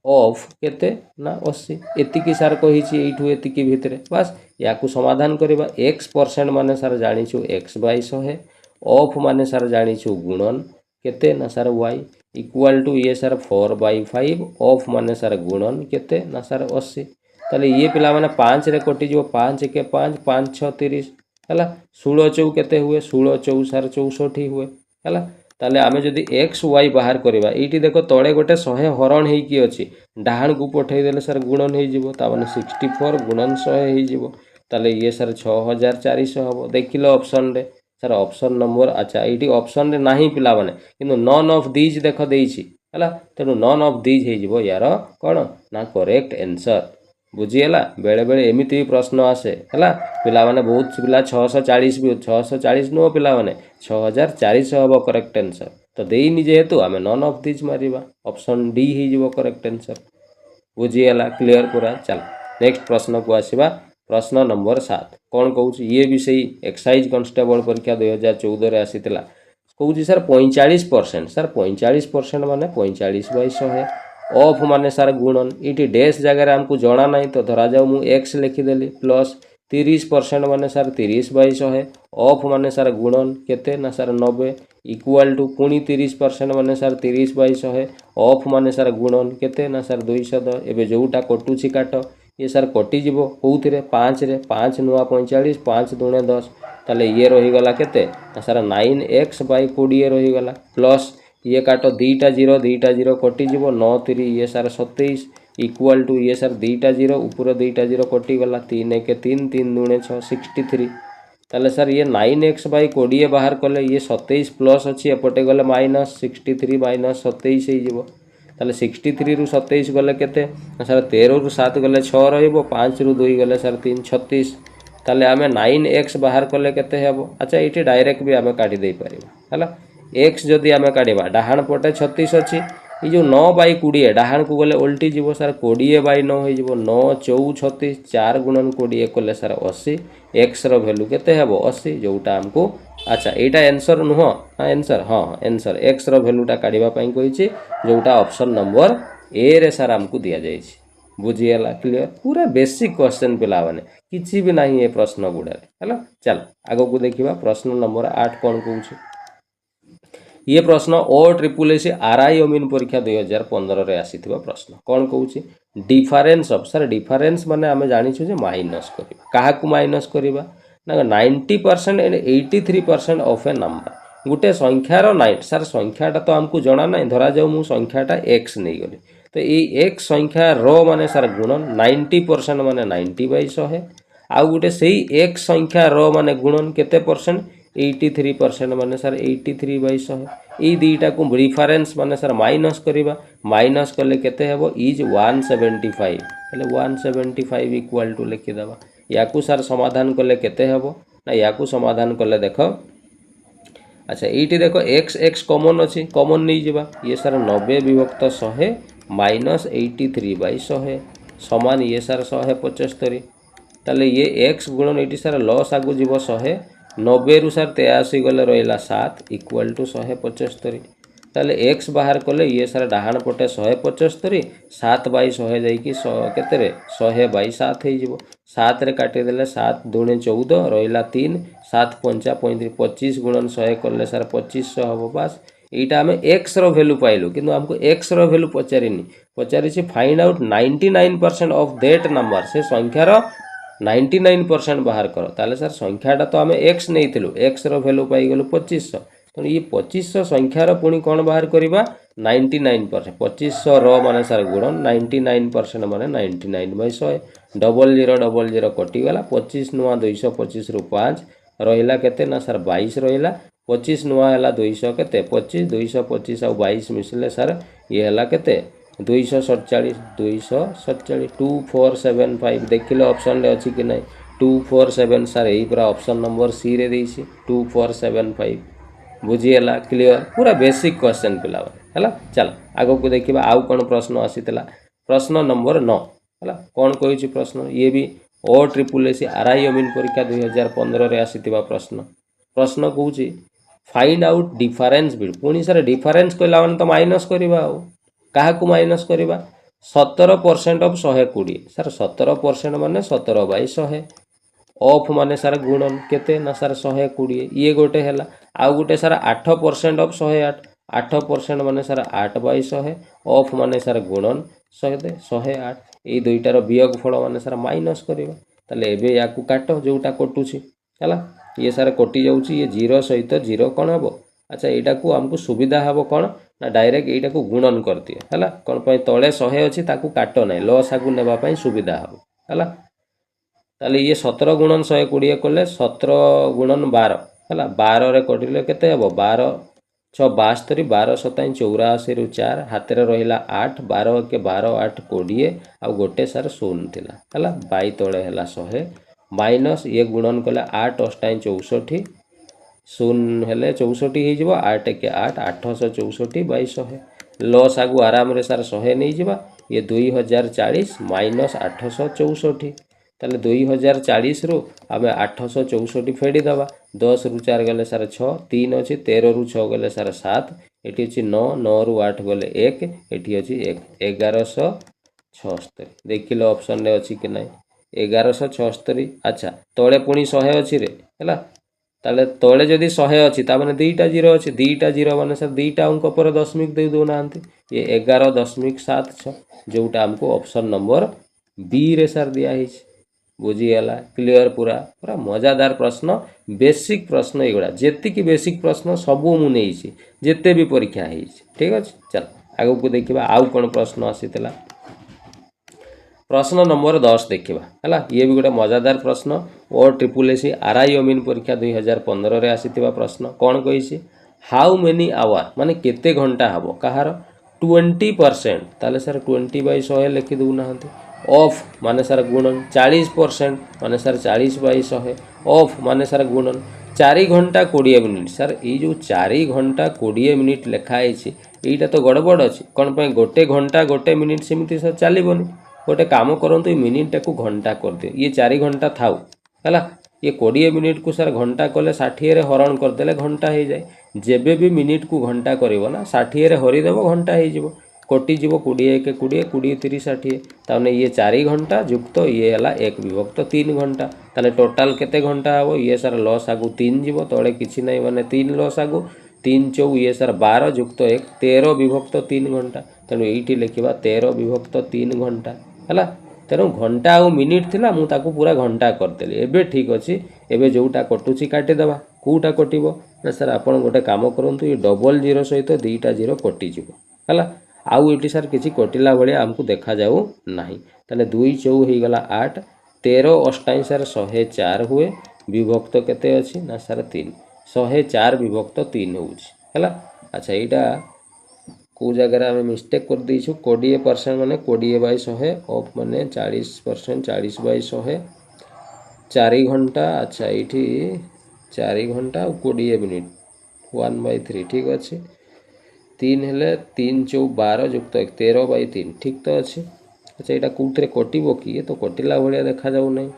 Speaker 1: ऑफ केते ना 80 एतिकी सार कही एतिकी भितर बस या समाधान करवा X% माने सर जानिछु X/100 ऑफ माने सर जानिछु गुणन केते ना सर Y इक्वाल टू ये सर 4/5 ऑफ माने सर गुणन केते ना सर 80 ताले ये पिला माने 5 रे कटि जो 5 के 5 5 6 30 हैला 16 4 केते हुए 16 4 सर 64 हुए हैला ताले आमे जदी XY बाहर करबा एठी देखो तळे गोटे 100 हरण हेई की अछि डाहाण को पठै देले सर गुणन हेई जिवो ता माने 64 गुणन 100 हेई जिवो ताले ये सर 6400 हबो देखिलो ऑप्शन रे सर ऑप्शन नंबर अच्छा ये ऑप्शन रे नाही पिला माने किंतु नॉन ऑफ दीज देख देइछि हैला तेनु नॉन ऑफ दीज हे जिवो यार कोन ना करेक्ट आंसर बुझीगला बेले बेले एमिति भी प्रश्न आसे हैला पिला माने बहुत पिला 640 भी 640 नो पिला माने 6400 हबो करेक्ट आंसर तो देइनि जेहेतु आमे नॉन ऑफ दीज मारिबा ऑप्शन डी हे जिवो करेक्ट आंसर बुझीगला क्लियर पूरा चल नेक्स्ट प्रश्न को आसीबा प्रश्न नंबर 7 कौन कहूँ ये भी सही एक्साइज कॉन्स्टेबल परीक्षा 2014 रे आसीतिला कहूँ सर 45% सर 45% माने 45/100 ऑफ माने सर गुणन ये डैश जगह आमको जना ना तो धरा जाऊ मु एक्स लिखिदेली प्लस 30% माने सर 30/100 ऑफ माने सर गुणन केते ना सर 90 इक्वाल टू पुणी 30% माने सर 30/100 ऑफ माने सर गुणन केते ना सर 210 एबे जोटा कटुची काट ये सर कटिज कौन 5 रे 5 नुआ 45 5 दूणे 10 ताले ये रहीगला केते सर 9x/20 रहीगला प्लस ये काट 2टा 0 कटिज 9 3 ये सर 27 इक्वाल टू ये सर 2टा 0 ऊपर 2टा 0 कटिगला 3 1 3 3 दूणे 6 63 ताले सर ये 9x/20 बाहर कले ये 27 प्लस अच्छी एपटे गले माइनस 63 माइनस 27 हो ताले 63 रु 27 गले केते सर 13 रु 7 गले 6 रहिबो 5 रु 2 गले सर 3 36 ताले आमे 9x बाहर कले केते हेबो अच्छा एठी डायरेक्ट भी आमे काटी दे परिबा हला x जदि आमे काटिबा डाहाण पटे 36 अछि ये जो 9/20 डाहाण को गले उल्टी जीवो सर 20/9 हो जीवो 9 4 36 4 गुणन 20 कले सर 80 x रो वैल्यू केते हेबो 80 जोटा हमको अच्छा एटा आंसर नुह आंसर हाँ आंसर x रो वैल्यूटा काढिबा पई कहिछि जोटा ऑप्शन नंबर ए रे सर हमको दिया जाइछि बुझियला क्लियर पूरा बेसिक क्वेश्चन पिला माने किछि भी नाही ए प्रश्न गुडा हैला चल आगो को देखिबा प्रश्न नंबर 8 कोन कहउछि ये प्रश्न ओ ट्रिपल एस आरआई अमीन परीक्षा 2015 रे आसीथिबा प्रश्न कौन कहूँ डिफरेन्स ऑफ सर डिफरेन्स माने आमे जानिछु जे माइनस करबा काहाकू माइनस करबा ना 90% एंड 83% ऑफ ए नंबर गोटे संख्यार 9 सर संख्याटा तो आमको जना ना धरा जाऊ मु संख्याटा x नहीं गली तो ये x संख्या रो माने सर गुणन 90% माने 90/100 आउ गोटे सही x संख्या रो माने गुणन केते परसेंट 83% माने सर 83/100 ये दुईटा को रिफरेन्स माने सर माइनस करबा माइनस कले केते हेबो इज 175 हेले 175 इक्वल टू लिखि देबा याकू सर समाधान कले केते हेबो ना याकू समाधान कले देखो अच्छा ये देखो एक्स एक्स कॉमन अच्छी कॉमन नहीं जावा ये सर 90/100 माइनस 83/100 समान ये सर 175 ताले ये एक्स गुणन ये सर लॉस आगु जीव 100 90 रु सर 83 गले रहा 7 इक्वल टू 175 ताले एक्स बाहर कले ये सर डाहाण पटे 175 7/100 जाइकी केते 100/7 हो 7 रे काटी देले 7 दूने 14 रहा 3 7 5 35 25 गुणन 100 कले सर 2500 हम बास यहाँ आम एक्स रैल्यू पाइलु कि आमको एक्स रैल्यू पचारिनी पचारि find out 99% of that number से संख्यार 99% बाहर कर ताले सर संख्याटा तो आम एक्स नहीं एक्स रैल्यू पाईगलु 2500 तो ये 2500 संख्यार पुणी कौन बाहर करवा 99% 2500 रो माने सर गुणन 99% माने 99/100 0000 कटिगला 25 नुआ 225 रु 5 रहा केते ना सर 22 रहा 25 नुआ है 200 केते 25 225 आउ 22 मिसले सर ये है केते 247 2475 देखिले ऑप्शन रे अच्छी कि नहीं 247 सर यही पूरा ऑप्शन नंबर सी रे देइछि 2475 बुझीगला क्लियर पूरा बेसिक क्वेश्चन पिला है चल आगो को देखिबा आउ कौन प्रश्न आसीतला प्रश्न नंबर 9 है कौन कहि प्रश्न ये भी ओ ट्रिपल एस आरआई अमीन परीक्षा 2015 रे आसीतिबा प्रश्न प्रश्न कहूँ फाइंड आउट डिफरेन्स बिट पुणी सर डिफरेन्स कहला माने तो माइनस करबा आउ काहा को माइनस करबा 17% ऑफ 120 सर 17% माने 17/100 ऑफ माने सर गुणन केते ना सर 120 ये गोटे हैला आउ गोटे सर 8% ऑफ 108 8% माने सर 8/100 ऑफ माने सर गुणन 108 ये दुईटार वियोग फल माने सर माइनस करबा ताले एबे याकू काटो जोटा कटुची हैला ये सर कटि जाउची ये 0 सहित 0 कौन हम अच्छा यहाँ को आमको सुविधा हम कौन ना डायरेक्ट यहाँ को गुणन कर दिए है कौन पर तले 100 अच्छी काट ना लस आगु नापी सुविधा हम है ताले ये 17 गुणन 120 कले 17 गुणन 12 है 12 रे कटिले केते हम 12 6 72 12 7 84 रु 4 हाथ में रहा 8 12 के 12 8 20 आउ गोटे सर 0 थिला है 22 तले है 100 माइनस ये गुणन कले 8 8 64 0 हेले 64 हो 8 के 8 864/100 लस आगु आराम रे सर 100 नहीं जावा ये 2040 माइनस 864 ताले 2040 रु आम 864 फेड़ी दबा 10 रु 4 गले सर 6 3 अच्छी 13 रु 6 गले सर 7 ये अच्छी 9 9 रु 8 गले 1 ये अच्छी 1176 देखिले ऑप्शन रे अच्छी कि नहीं 1176 अच्छा तले पुणी 100 अच्छी रे है ताले तले जदि 100 अच्छी ताने दुईटा 0 अच्छी दुईटा 0 माने सर दुईटा अंक पर दशमिक दे दौना ये 11.76 जोटा आमको ऑप्शन नंबर बी रे सर दिया बुझीगला क्लियर पूरा पूरा मजादार प्रश्न बेसिक प्रश्न एगुड़ा जेतिकी बेसिक प्रश्न सबू मुझे जिते भी परीक्षा है ठीक अच्छे चल आगो को देखा आउ कौन प्रश्न आसीला प्रश्न नंबर 10 देखा है ये भी गोटे मजादार प्रश्न ओ ट्रिपल एस आरआई अमीन परीक्षा 2015 रे आसीथिबा प्रश्न कौन कही हाउ मेनी आवर माने केते घंटा हम कहार 20% ताले सर 20/100 लिखि दौना ऑफ माने सर गुणन 40% माने सर 40/100 ऑफ माने सर गुणन 4 घंटा 20 मिनिट सर ये जो 4 घंटा 20 मिनिट लिखाई यहीटा तो गड़बड़ अच्छी कौन पर गोटे घंटा गोटे मिनिट सेमती सर चलबनी गोटे काम करूँ ये मिनिटा को घंटा कर दिए ये 4 घंटा थाउ है ये 20 मिनिट को सर घंटा कले 60 रे हरण करदे घंटा हो जाए जेबे भी मिनिट को घंटा करिवो ना 60 रे हरिदेव घंटा हो कटिजीव 20 के 20 20 30 60 ताने ये 4 घंटा युक्त ये है 1 विभक्त 3 घंटा ताने टोटाल केते घंटा हम ये सर लस आगु 3 जीव तले किसी ना माने 3 लस आगु तीन चौ ये सर 12 जुक्त 1 13 विभक्त 3 घंटा तेणु ये लिखा 13 विभक्त 3 घंटा है तेणु घंटा आउ मिनिट थिला मु ताकू पूरा घंटा करदेली एबे ठीक अच्छी एबे जोटा कटुची काटिदेवा कौटा कटिबो ना सर आपण गोटे काम करंतु ये डबल जीरो सहित दुईटा जीरो कटिଯିବ है आउ ये सर किसी कटिला भाया आमको देखा जाऊ नहीं ताले 2 चौ हो गला 8 13 अष्टाई सर 104 हुए विभक्त केते अच्छी ना सर 3 104 विभक्त 3 होगा अच्छा यहाँ कौ जगार आम मिस्टेक कर देचु 20% माने 20/100 ऑफ माने 40% 40/100 4 घंटा अच्छा ये 4 घंटा 20 मिनिट 1/3 ठीक अच्छे 3 हेले 3 चौ 12 जुक्त 1 13/3 ठीक तो अच्छे अच्छा यहाँ कौन कटो कि ये तो कटिला भाया देखा जाऊ नहीं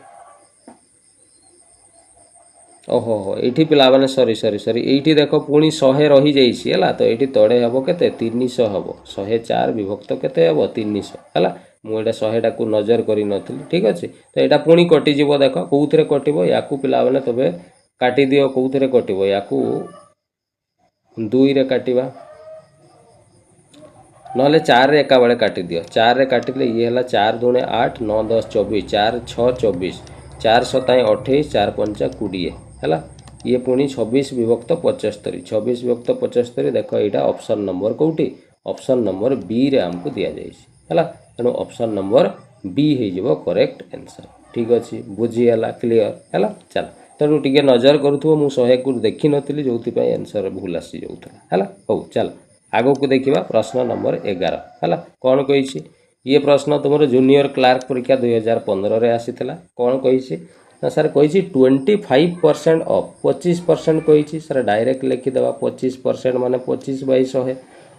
Speaker 1: ओहो हो ये पिला मैंने सरी सरी सरी ये देख पुणी 100 रही जाइए तो ये तड़े हम के 300 हम 104 विभक्त के हम 300 है मुझे 100 को नजर कर नी ठीक अच्छे तो यहाँ पुणी कटिज देख कौ थे कटो या पिला मैंने तबे काटी दियो कौ थे कटो या 2 रे काटिबा नले 4 रे एका बेले काटी दियो 4 रे काटिले ये है 4 दूने 8 9 10 24 4 6 24 4 7 28 4 5 20 है ये पुणी 26 विभक्त 75 26 विभक्त 75 देख यहाँ ऑप्शन नंबर कौटी ऑप्शन नंबर बी रे आमको दि जाए तेणु ऑप्शन नंबर बी हो करेक्ट आंसर ठीक अच्छे बुझीगला क्लीयर है चल तेणु टे नजर करूँ मुझे 100 को देखी नी जो आंसर भूल आसी जाऊला है हौ चल आग को देखा प्रश्न नंबर 11 है कौन कही ये प्रश्न तुम जूनियर क्लार्क परीक्षा 2015 रे आसीथिला कौन कही ना सर कही 25% ऑफ 25% कही सर डायरेक्ट लिखिदेवा 25% माने 25/100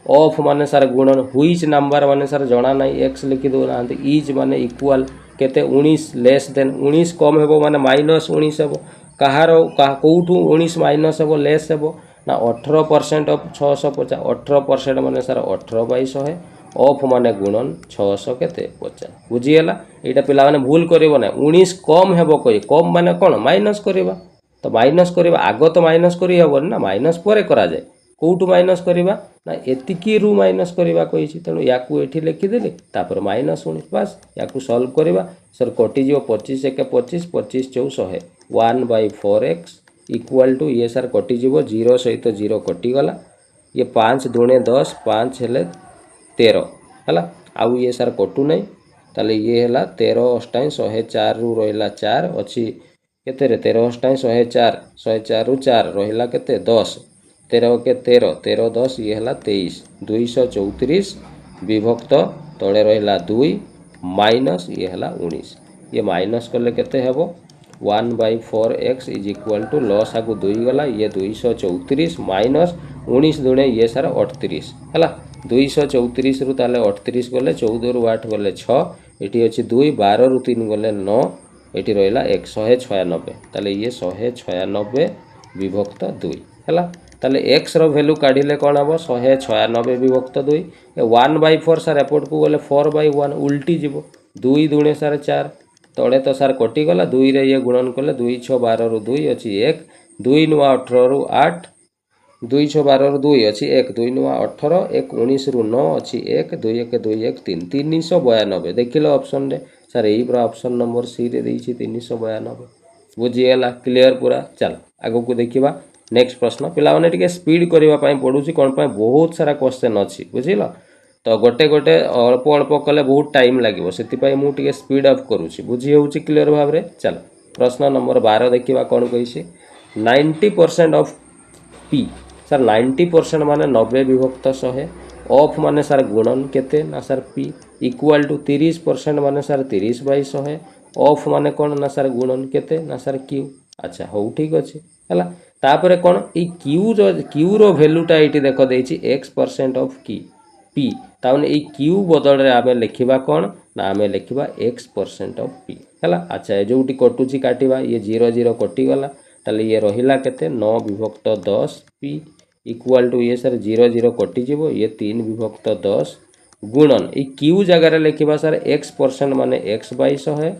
Speaker 1: ऑफ माने सर गुणन हुईज नंबर माने सर जना ना एक्स लिखि दौना इज माने इक्वाल केते 19 लेस देन 19 कम हेबो माने -19 हेबो कहार कौठू 19 माइनस हेबो लेस हेबो ना 18% ऑफ 650 18% माने सर 18/100 ऑफ माने गुणन 600 केते 50 बुझीगला यहाँ पिला माने भूल करिवो ना 19 कम हेबो कहि कम माने कोन माइनस करिवा तो माइनस करिवा आग तो माइनस करि हेबो ना माइनस परे करा जाए कौटू माइनस करिवा ना एतिकी रु माइनस करिवा कहिछि तेणु याकू एठी लिखि देली तापर -19 बस याकू सॉल्व करिवा सर कटि जिवो 25 एके 25 25 चौ 100 1/4x इक्वल टू ये सर कटि जिवो 0 सहित 0 कटि गला ये 5 दूने 10 5 हेले 13 है आउ ये सर कटु नहीं ताले ये है 13 अष्टाई 104 रु रहा 4 अच्छी केते 13 अष्टाई 104 104 रु 4 रहा केते 10 13 के 13 13 10 ये है 23 234 विभक्त तले रहा 2 माइनस ये है 19 ये माइनस कले केते हेबो 1/4x is equal to loss आगु 2 गला ये 234 माइनस 19 दुणे ये सर 38 है 234 रु ताले 38 गले 14 रु 8 गले 6 ये अच्छी 2 12 रु 3 गले 9 ये रहा 196 ताले ये 196 विभक्त 2 है ताले x रो वैल्यू काढ़िले कौन हम 196 विभक्त 2 1/4 सर एपट को गले 4/1 उल्टी जीव 2 दूणे सर 4 तले तो सार कटिगला 2 रे ये गुणन कले 2 6 12 रु 2 अच्छी 1 2 नुआ 18 रु 8 2 6 12 रु 2 अच्छी 1 2 नुआ 18 1 19 रु 9 अच्छी 1 2 1 2 1 3 392 देख लो ऑप्शन रे सर यही पूरा ऑप्शन नंबर सी रे देइछि 392 बुझीगला क्लियर पूरा चल आगो को देखिबा नेक्स्ट प्रश्न पिला माने टिके स्पीड करबा पई पडुछि कोन पई बहुत सारा क्वेश्चन अछि बुझिलो तो गोटे गोटे अल्प अल्प कले बहुत टाइम लगे से मुझे स्पीड अफ करुँची बुझी होउची क्लियर भाव में चल प्रश्न नंबर 12 देखा कौन कही 90% ऑफ पी सर 90% माने 90 विभक्त 100 ऑफ माने सर गुणन केते ना सर पी इक्वल टू 30% माने सर 30/100 ऑफ माने कौन ना सर गुणन केते ना सर क्यू अच्छा हो ठीक अच्छे है तापर कौन क्यू रो भैल्यूटा ये देख देती x% ऑफ की पी ताने ये क्यू बदल रे आमे लिखिबा कौन ना आमे लिखिबा x% ऑफ पी है अच्छा जोटी कटुची काटिबा ये 0 0 कटिगला ताले ये रहिला केते 9 विभक्त 10 पी इक्वल टू ये सर 0 0 कटिजिवो ये 3 विभक्त 10 गुणन ये क्यू जगह लिखिबा सर x% माने x/100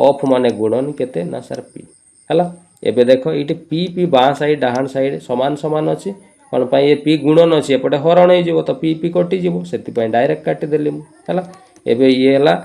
Speaker 1: ऑफ माने गुणन केते ना सर पी है एबे देखो ये पी पी बाँ साइड डाहाण साइड समान समान अच्छी कौन पाई ये पी गुणन अच्छी एपटे हरण हो तो पी पी कटिज से डायरेक्ट काटिदेली है एवं ये है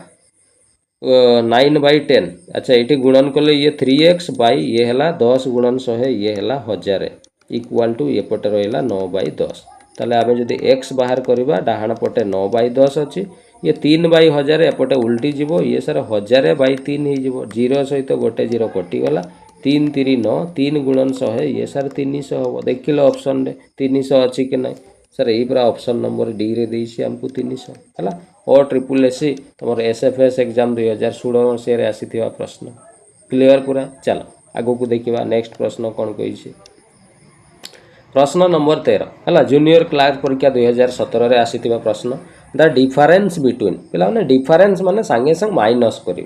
Speaker 1: 9/10 अच्छा ये गुणन कले ये 3x बाई ये है 10 गुणन 100 ये है 1000 इक्वाल टू एपटे रहा 9/10 ताले आम जब x बाहर करवा डाहाण पटे 9/10 अच्छी ये 3/1000 एपटे उल्टी जीव ये सर 1000/3 हो जीरो सहित गोटे जीरो कटिगला 3 3 9 3 गुणन 100 ये सर 300 हम देख लो ऑप्शन रे 300 अच्छी कि ना सर यही पूरा ऑप्शन नंबर डी रे देसी हमको 300 है ओ ट्रिपल एसी तुम एसएफएस एग्जाम 2016 मसीह आसी प्रश्न क्लियर पूरा चलो आगो को देखा नेक्स्ट प्रश्न कौन कही प्रश्न नंबर 13 है जूनियर क्लार्क परीक्षा 2017 रे आसी प्रश्न द डिफरेन्स बिटवीन पे डिफरेन्स माने सांगे संग माइनस कर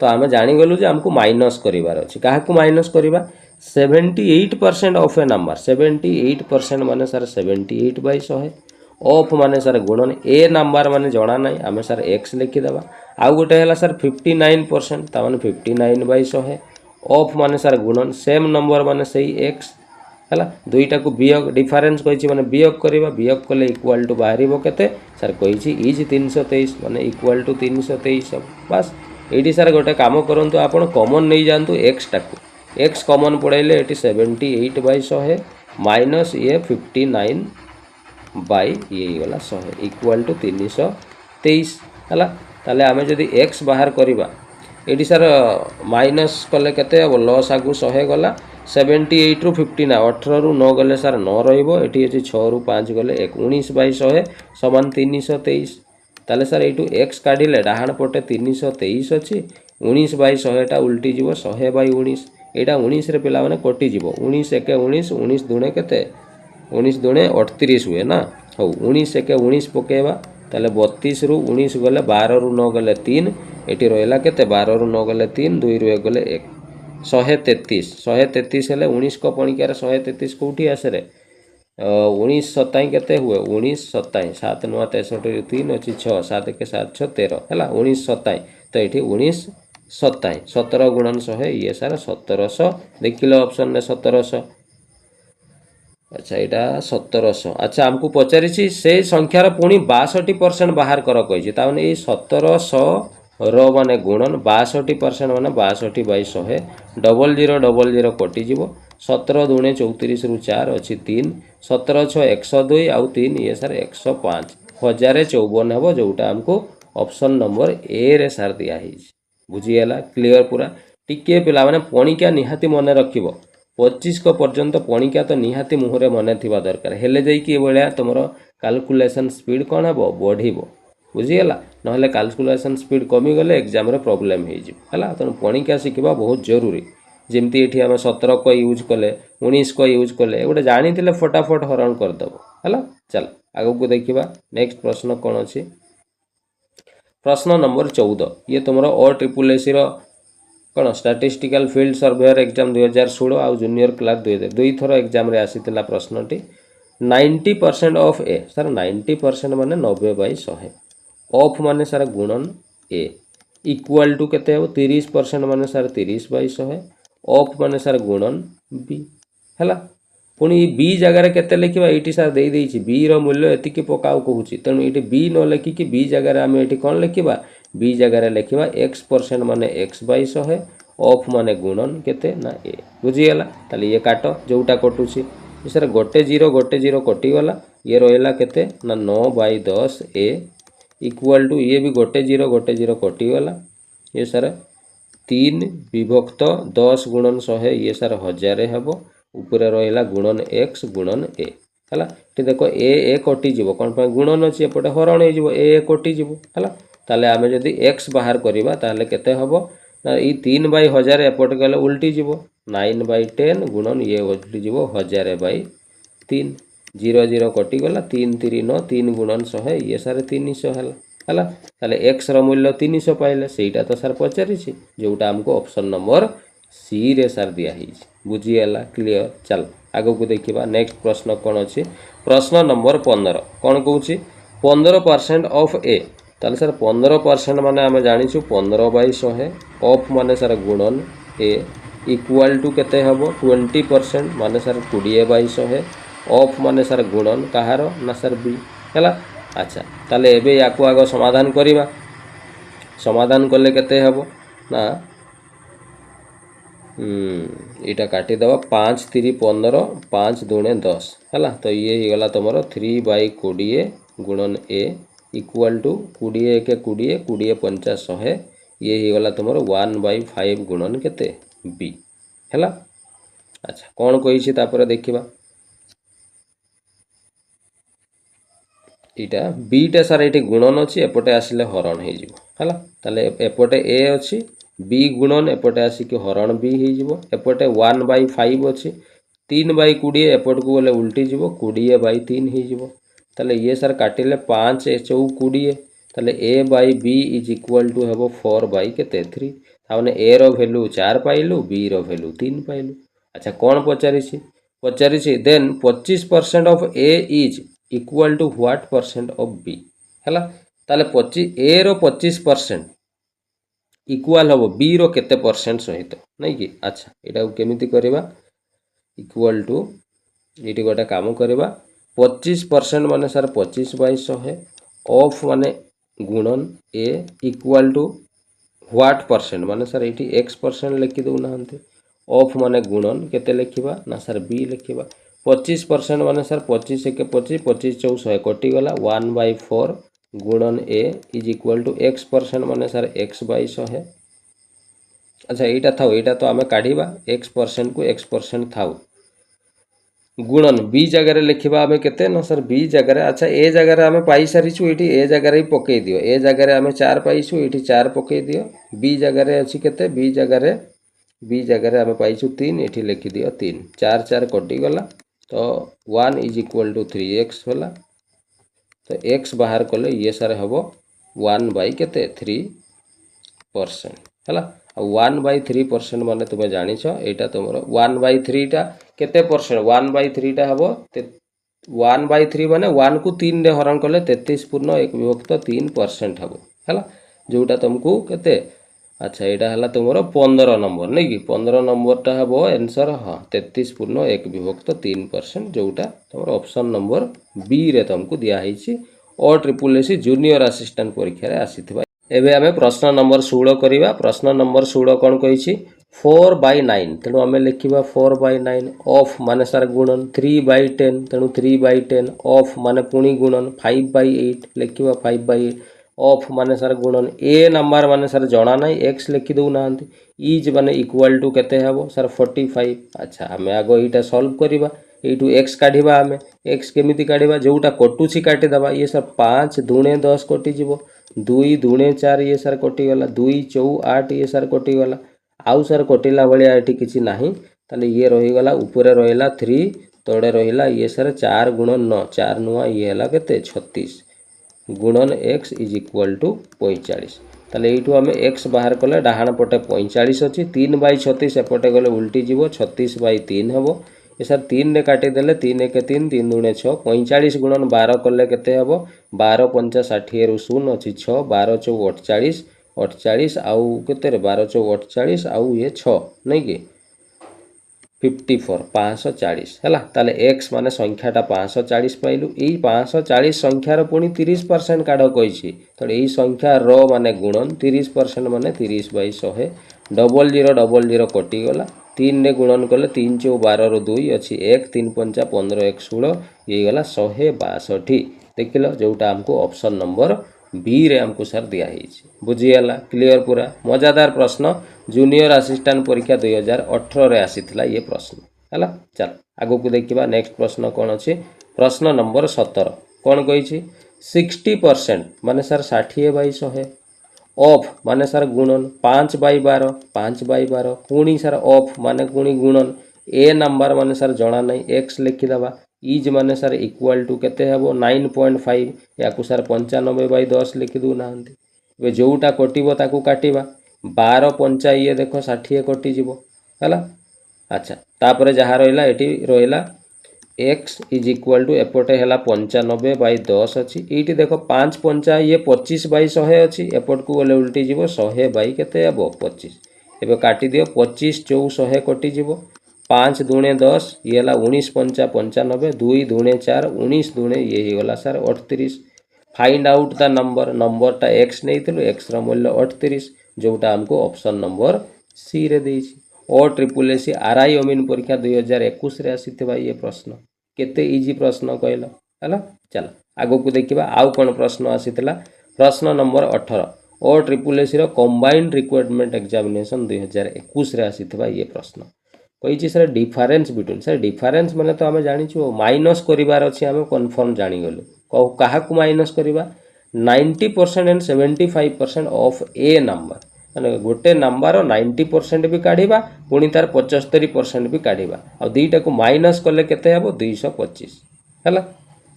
Speaker 1: तो आम जागलु जे आमको माइनस करार अच्छे क्या माइनस करवा 78% ऑफ ए नंबर 78% माने सर 78/100 ऑफ माने सर गुणन ए नंबर माने जना ना आम सर एक्स लिखिदेवा आउ गोटे है सर 59% ताने 59/100 ऑफ माने सर गुणन सेम नंबर माने सही एक्स है दुईटा को वियोग डिफरेन्स कही मैंने वियोग करवा वियोग कले इक्वाल टू बाहर के सर कही इज 323 माने इक्वाल टू 323 बास ये सर गोटे कम करूँ आप कमन नहीं जातु एक्स टाक एक्स कमन पड़ेले ये 78/100 माइनस ये 59 बाई ये गला 100 इक्वाल टू 323 है ताले आम जदि एक्स बाहर करवा ये सर माइनस कले केते हम लस आगु 100 गला 78 ରୁ 59 18 ରୁ 9 गले सर 9 रहिबो एठी अछि 6 ରୁ 5 गले 19/100 समान 323 ताले सर एटू x काढिले डाहाण पटे 323 अछि 19/100 टा उल्टी जीवो 100/19 एटा 19 रे पिला माने कटि जीवो 19 1 19 19 दुणे केते 19 दुणे 38 हुए ना हो 19 1 19 पकेबा ताले 32 ରୁ 19 गले 12 ରୁ 9 गले 3 एठी रहला केते 12 ରୁ 9 गले 3 2 ରୁ 1 गले 1 133 हेले 19 को पणिकार 133 कौटी आसे रे 19 27 केते हुए 19 27 7 9 63 3 अच्छी 6 7 1 7 6 13 है 19 27 तो ये 19 27 17 गुणन 100 ये सारा 1700 देख लो ऑप्शन ने 1700 अच्छा यहाँ 1700 अच्छा आमको पचारि से संख्यार पुणी 62% बाहर कर कही ताने ये 1700 रो माने गुणन 62% माने 62/100 0000 कटिज 17 दुणे 34 ରୁ 4 अच्छी 3 17 6 102 आउ 3 ये सर 105 1054 हम जोटा आमको ऑप्शन नंबर ए रे सार दिया बुझीगला क्लियर पूरा टिके पिला माने पणिका निहाती मन रखिबो 25 को पर्यंत पणिका तो निहाती मुहरे मन थिबा दरकार हेले जाई कि बळिया तुमरो कैलकुलेशन स्पीड कोन हबो बढ़िबो बुझीगला ना कैलकुलेशन स्पीड कमी गले एग्जाम रे प्रॉब्लम है तेणु पणिका शिखा बहुत जरूरी जमती ये आम 17 को यूज कले 19 को यूज कले गोटे जानी फटाफट हरण करदेव है चल आग को देखा नेक्स्ट प्रश्न कौन अच्छी प्रश्न नंबर 14 ये तुम OSSC कौन स्टैटिस्टिकल फील्ड सर्वेयर एग्जाम 2016 आउ जूनियर क्लार्क 2000 दुई थर एग्जाम रे आसीतिला प्रश्नटी 90% ऑफ ए सर 90% माने 90/100 ऑफ माने सर गुणन ए इक्वाल टू केते हो 30% माने सर 30/100 ऑफ माने सर गुणन बी हैला पुणी बी जगार केते लिखिबा एटी सर देई देइछि बी रो मूल्य एतिकी पकाउ कहूछि तेणु एटी बी न लिखिकी बी जगार आम एटी कोन लिखिबा बी जगार लिखिबा x% माने x/100 ऑफ माने गुणन केते ना ए बुझीगला ताली ये काट जोटा कटुछि सर गोटे जीरो कटिगला ये रहा केते ना 9/10 ए इक्वाल टू ये भी गोटे जीरो कटिगला ये सर 3 विभक्त 10 गुणन 100 ये सर 1000 हेब ऊपर रहा गुणन x गुणन ए है देखो ए कटिज कौन गुणन अच्छी एपटे हरण हो ए कटिज है ताले आम जदि x बाहर करवा ताले केते हबो ना ये 3/1000 एपटे गले उल्टी जीव 9/10 गुणन ये उल्टी जीव 1000/3 0 कटिगला 3 3 9 3 गुणन 100 ये सारे 300 है ताले x रो मूल्य 300 पाइले सेटा तो सर पचारि जोटा हमको ऑप्शन नंबर सी रे सर दिया बुझीगला क्लियर चल आग को देखा नेक्स्ट प्रश्न कौन अच्छी प्रश्न नंबर 15 कौन कौच 15% ऑफ ए ताले सर 15% माने आम जानिछु 15/100 ऑफ माने सर गुणन ए इक्वाल टू केते हबो 20% माने सर 20/100 ऑफ माने सर गुणन कहार ना सर बी है। अच्छा ताले एबे याकू आग समाधान करिबा। समाधान कले केते हबो ना इटा काटी दबा 5 3 15 5 दूने 10 है। तो ये ही गला तुम 3/20 गुणन ए इक्वाल टू 20 के 20 20 50 100 ये ही गला तुम 1/5 गुणन केते बी है। अच्छा कौन कही तापर देखिबा इटा बीटा सार ये गुणन अच्छी एपटे आसिले हरण हो ताले एपटे ए अच्छी बी गुणन एपटे आसिक हरण बी हो एपटे 1/5 अच्छी 3/20 एपट को गले उल्टी जीव 20/3 हो ताले ये सार काटिले 5 4 20 ताले A by B is equal to हेबो 4/3 ताने ए रो वैल्यू 4 पाइलु बी रो वैल्यू 3 पाइलु। अच्छा कौन पचारिछि पचारिछि then 25% of A is equal to what percent of B है ताले 25 ए रो 25% इक्वाल हम बी रो केते परसेंट सहित नहीं कि। अच्छा यहाँ केमिति करबा इक्वाल टू ये गोटे काम करबा 25% माने सर 25/100 ऑफ माने गुणन ए इक्वाल टू व्हाट परसेंट माने सर ये एक्स परसेंट लिखि दौना ऑफ माने गुणन केते लिखिबा ना सर बी लिखिबा 25% माने सर 25 के 25 25 4 100 कटिगला 1/4 गुणन A is equal to x percent माने सर x/100। अच्छा यहाँ था यहाँ तो आम काढ़ा एक्स परसेंट को एक्स परसेंट थाउ गुणन बी जगह लिखा आम के ना सर बी जगह। अच्छा ए जगह आम पाई सारीचु ये ए जगह ही पकई दियो ए जगह आम 4 पाइछु ये 4 पकई दियो बी जगह अच्छी के बी जगह आम पाइछु 3 ये लिखि दियो 3 4 4 कटिगला तो 1 इज इक्वाल टू 3x होला तो x बाहर कले ये सार हम 1/3% है 1/3% माने तुम्हें जानिछ एटा तुमर 1/3 टा केते परसेंट 1/3 टा हम 1/3 माने 1 को 3 रे हरण कले 33.1/3% हम है जोटा तुमको केते। अच्छा यहाँ है तुम 15 नंबर नहीं कि 15 नंबरटा हम आंसर हाँ 33.1/3% जोटा तुम ऑप्शन नंबर बी रे तुमको दिखाई OSSSC जूनियर असिस्टेंट परीक्षा रे आसीथिबा। एबे आमे प्रश्न नंबर 16 करिबा। प्रश्न नंबर 16 कौन कही 4/9 तेणु आम लिखा 4/9 ऑफ माने सार गुणन 3/10 तेणु 3/10 ऑफ माने पुणी गुणन 5/8 लिखा 5/8 ऑफ माने सार गुणन ए नंबर माने सार जना ना एक्स लिखि दौ ना इज माने इक्वाल टू केते हेबो सर 45। अच्छा आम आग यहाँ सॉल्व करवा यू एक्स काढ़ा आम एक्स केमिति काढ़ा जोटा कटुची काटिदेबा ये सर 5 दूने 10 कटिଯିବ 2 दूने 4 ये सर कटिगला 2 4 8 ये सर कटिगला आउ सर कटिला भाया ये किसी ना ताले ये रहीगला उपरे रहा 3 तड़े रहा ये सर 4 गुणन 9 4 नुआ ये है के 36 गुणन एक्स इज इक्वाल टू 45 ताले यू आम एक्स बाहर कले डाहाण पटे 45 अच्छी 3/36 एपटे गले उल्टी जीव 36/3 हम ये सर 3 रे काटिदेले 3 1 3 3 दूने 6 45 गुणन 12 कले केते हम 12 5 60 रु 0 अच्छी 6 12 4 48 48 आउ केते 12 4 48 आउ ये 6 नहीं कि 54 540 है ताले एक्स माने संख्याटा 540 पाइलु यही 540 संख्यार पुणी 30% काढ़ कही तो यही संख्या रो माने गुणन 30% माने 30/100 0000 कटिगला 3 रे गुणन कले 3 4 12 रो 2 अच्छी 1 3 5 15 1 16 ये गला 162 देखिल जोटा आमको ऑप्शन नंबर बी रे आमको सर दिखाई बुझीगला क्लियर पूरा मजादार प्रश्न जूनियर असिस्टेंट परीक्षा 2018 रे आसीथिला ये प्रश्न है। चल आगो को देखिबा नेक्स्ट प्रश्न कौन अच्छी प्रश्न नंबर 17 कौन कही 60% माने सर 60/100 ऑफ माने सर गुणन 5/12 5/12 पुणी सर ऑफ माने पुणी गुणन ए नंबर माने सर जना नहीं एक्स लिखिदेबा इज माने सर इक्वाल टू केते हेबो 9.5 या सर 95/10 लिखि दौ ना जोटा कटिबो ताकू काटिबा 12 5 ये देख 60 कटिଯିव है। अच्छा तापर जहाँ रहा ये रहा एक्स इज इक्वाल टू एपटे है 95/10 अच्छी ये देख 5 5 ये 25/100 अच्छी एपट को गले उल्टी जीव 100 बाई केते 25 एबे काटी दियो 25 4 100 कटिजिव 5 दूणे 10 ये है 19 पंचा 95 2 दूणे 4 19 दूणे ये गला सर 38 फाइंड आउट द नंबरटा एक्स नहीं एक्स मूल्य 38 जोटा आमको ऑप्शन नंबर सी रे देछि ओ ट्रिपल एसी आरआई अमीन परीक्षा 2021 रे आसीथिबा ये प्रश्न केते इजी प्रश्न कहला हला चल आगो को देखिबा आउ कोन प्रश्न आसीतला प्रश्न नंबर 18 ओ ट्रिपल एसी रो कंबाइंड रिक्वायरमेंट एग्जामिनेशन 2021 रे आसीथिबा ये प्रश्न कही sir difference between sir difference माने तो आम जानी माइनस करार अच्छे आम कन्फर्म जानीगलु क्या माइनस करवा 90% एंड 75% ऑफ ए नंबर माने गोटे नंबर 90% भी काढ़ा पुणी तार 75% भी काढ़ा आ दुईटा को माइनस कले केते हेबो 225 है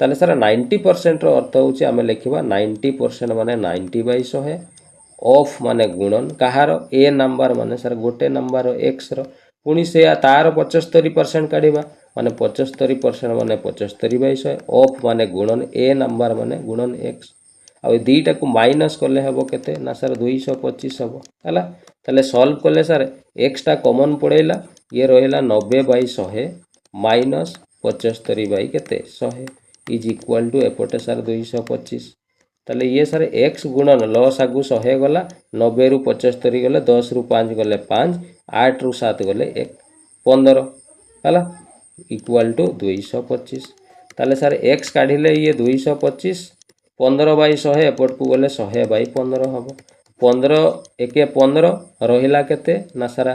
Speaker 1: ताले सर 90% रो अर्थ होची आम लिखा 90% माने 90/100 ऑफ माने गुणन कहार ए नंबर माने सर गोटे नंबर एक्स रो पुणी से तार 75% काढ़ा माने 75% माने 75/100 ऑफ माने गुणन ए नंबर माने गुणन एक्स आ दुईटा को माइनस कले हेबो केते ना सर 225 हेबो हला ताले सॉल्व कले सर एक्स टा कॉमन पड़ेला ये रहिला 90/100 माइनस 75 केते 100 इज इक्वल टू एपटे सर 225 ताले ये सर एक्स गुणन लॉस आगु 100 गला 90 रु 75 गले 10 रु 5 गले 5 8 रु 7 गले 1 15 हला इक्वल टू 225 ताले सर एक्स काढ़िले ये 225 15/100 एपट को गले 100/15 हम 15 एके 15 रहिला केते ना सारा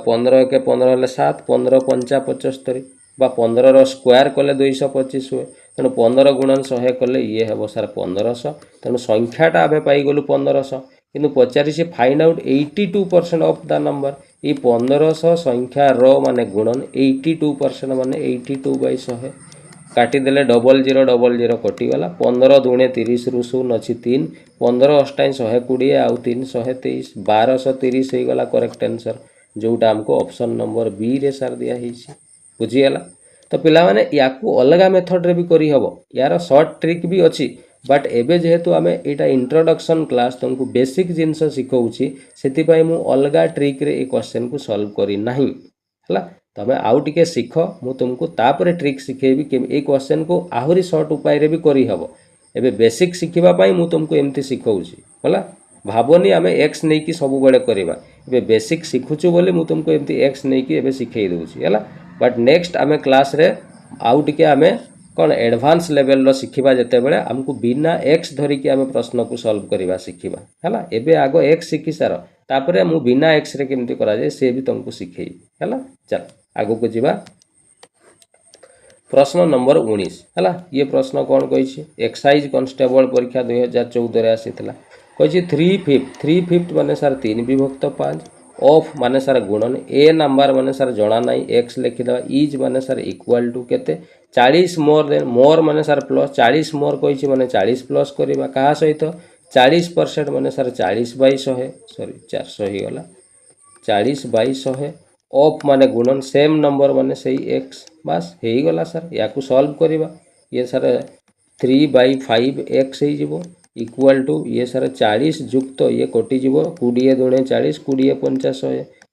Speaker 1: 15 एके 15 हेले 7 15 पंचा 75 बा 15 रो स्क्वायर कले 225 हुए तेणु 15 गुणन 100 कले ये हम सार 1500 तेणु संख्याटा आम पाईगलु 1500 किंतु पचारि find out 82% of the number ये 1500 संख्या रो माने गुणन 82% माने 82/100 काटिदेले 0000 कटिगला 15 दूणे 30 रु 0 अच्छी 3 15 अष्टाई 120 आउ 3 123 1230 हो गला करेक्ट आंसर जोटा आमको ऑप्शन नंबर बी रे सार दिया बुझीगला तो पिला माने याकू अलग मेथड रे भी करी हबो यार शॉर्ट ट्रिक भी अच्छी बट एबे जेहेतु आमे एटा इंट्रोडक्शन क्लास तुमको बेसिक जिनस शिखौछि सेति पई मु अलगा ट्रिक रे ए क्वेश्चन को सॉल्व करी नाही हला तमे आउ टिके शिख मु तुमको तापर ट्रिक सिखेबी कि ए क्वेश्चन को आहुरी शॉर्ट उपाय रे भी करी हबो एबे बेसिक शिखिबा पई मु तुमको एमती शिखौछि हला भाबनी आमे एक्स नै कि सब बेले करबा एबे बेसिक शिखुछु बोले मु तुमको एमती एक्स नै कि एबे सिखै दोछि हला बट नेक्स्ट आमे क्लास रे आउ टिके आमे कौन एडवांस लेवल रो शिखिबा जते बेले हमको बिना एक्स धरि कि आमे प्रश्न को सॉल्व करबा शिखिबा हला एबे आगो एक्स शिखि सार तापरे मु बिना एक्स रे केमती करा जाय से भी तुमको सिखै हला चल आगो को जीवा प्रश्न नंबर 19 हला ये प्रश्न कौन कहि एक्साइज कांस्टेबल परीक्षा 2014 रे आसीतला कहि 3/5 माने सर 3/5 ऑफ माने सर गुणन ए नंबर माने सर जणा नाही एक्स लिखिदा इज माने सर इक्वल टू केते 40 मोर देन मोर माने सर प्लस 40 मोर कहि माने 40 प्लस करबा कहा सहित 40% माने सर 40/100 सॉरी 400 ही गला 40/100 ऑफ माने गुणन सेम नंबर माने सही एक्स बस हे गला सर या को सॉल्व करबा ये सर 3/5 एक्स हे जिवो इक्वल टू ये सर 40 जुक्त ये कटि जीव 20 दूणे 40 20 50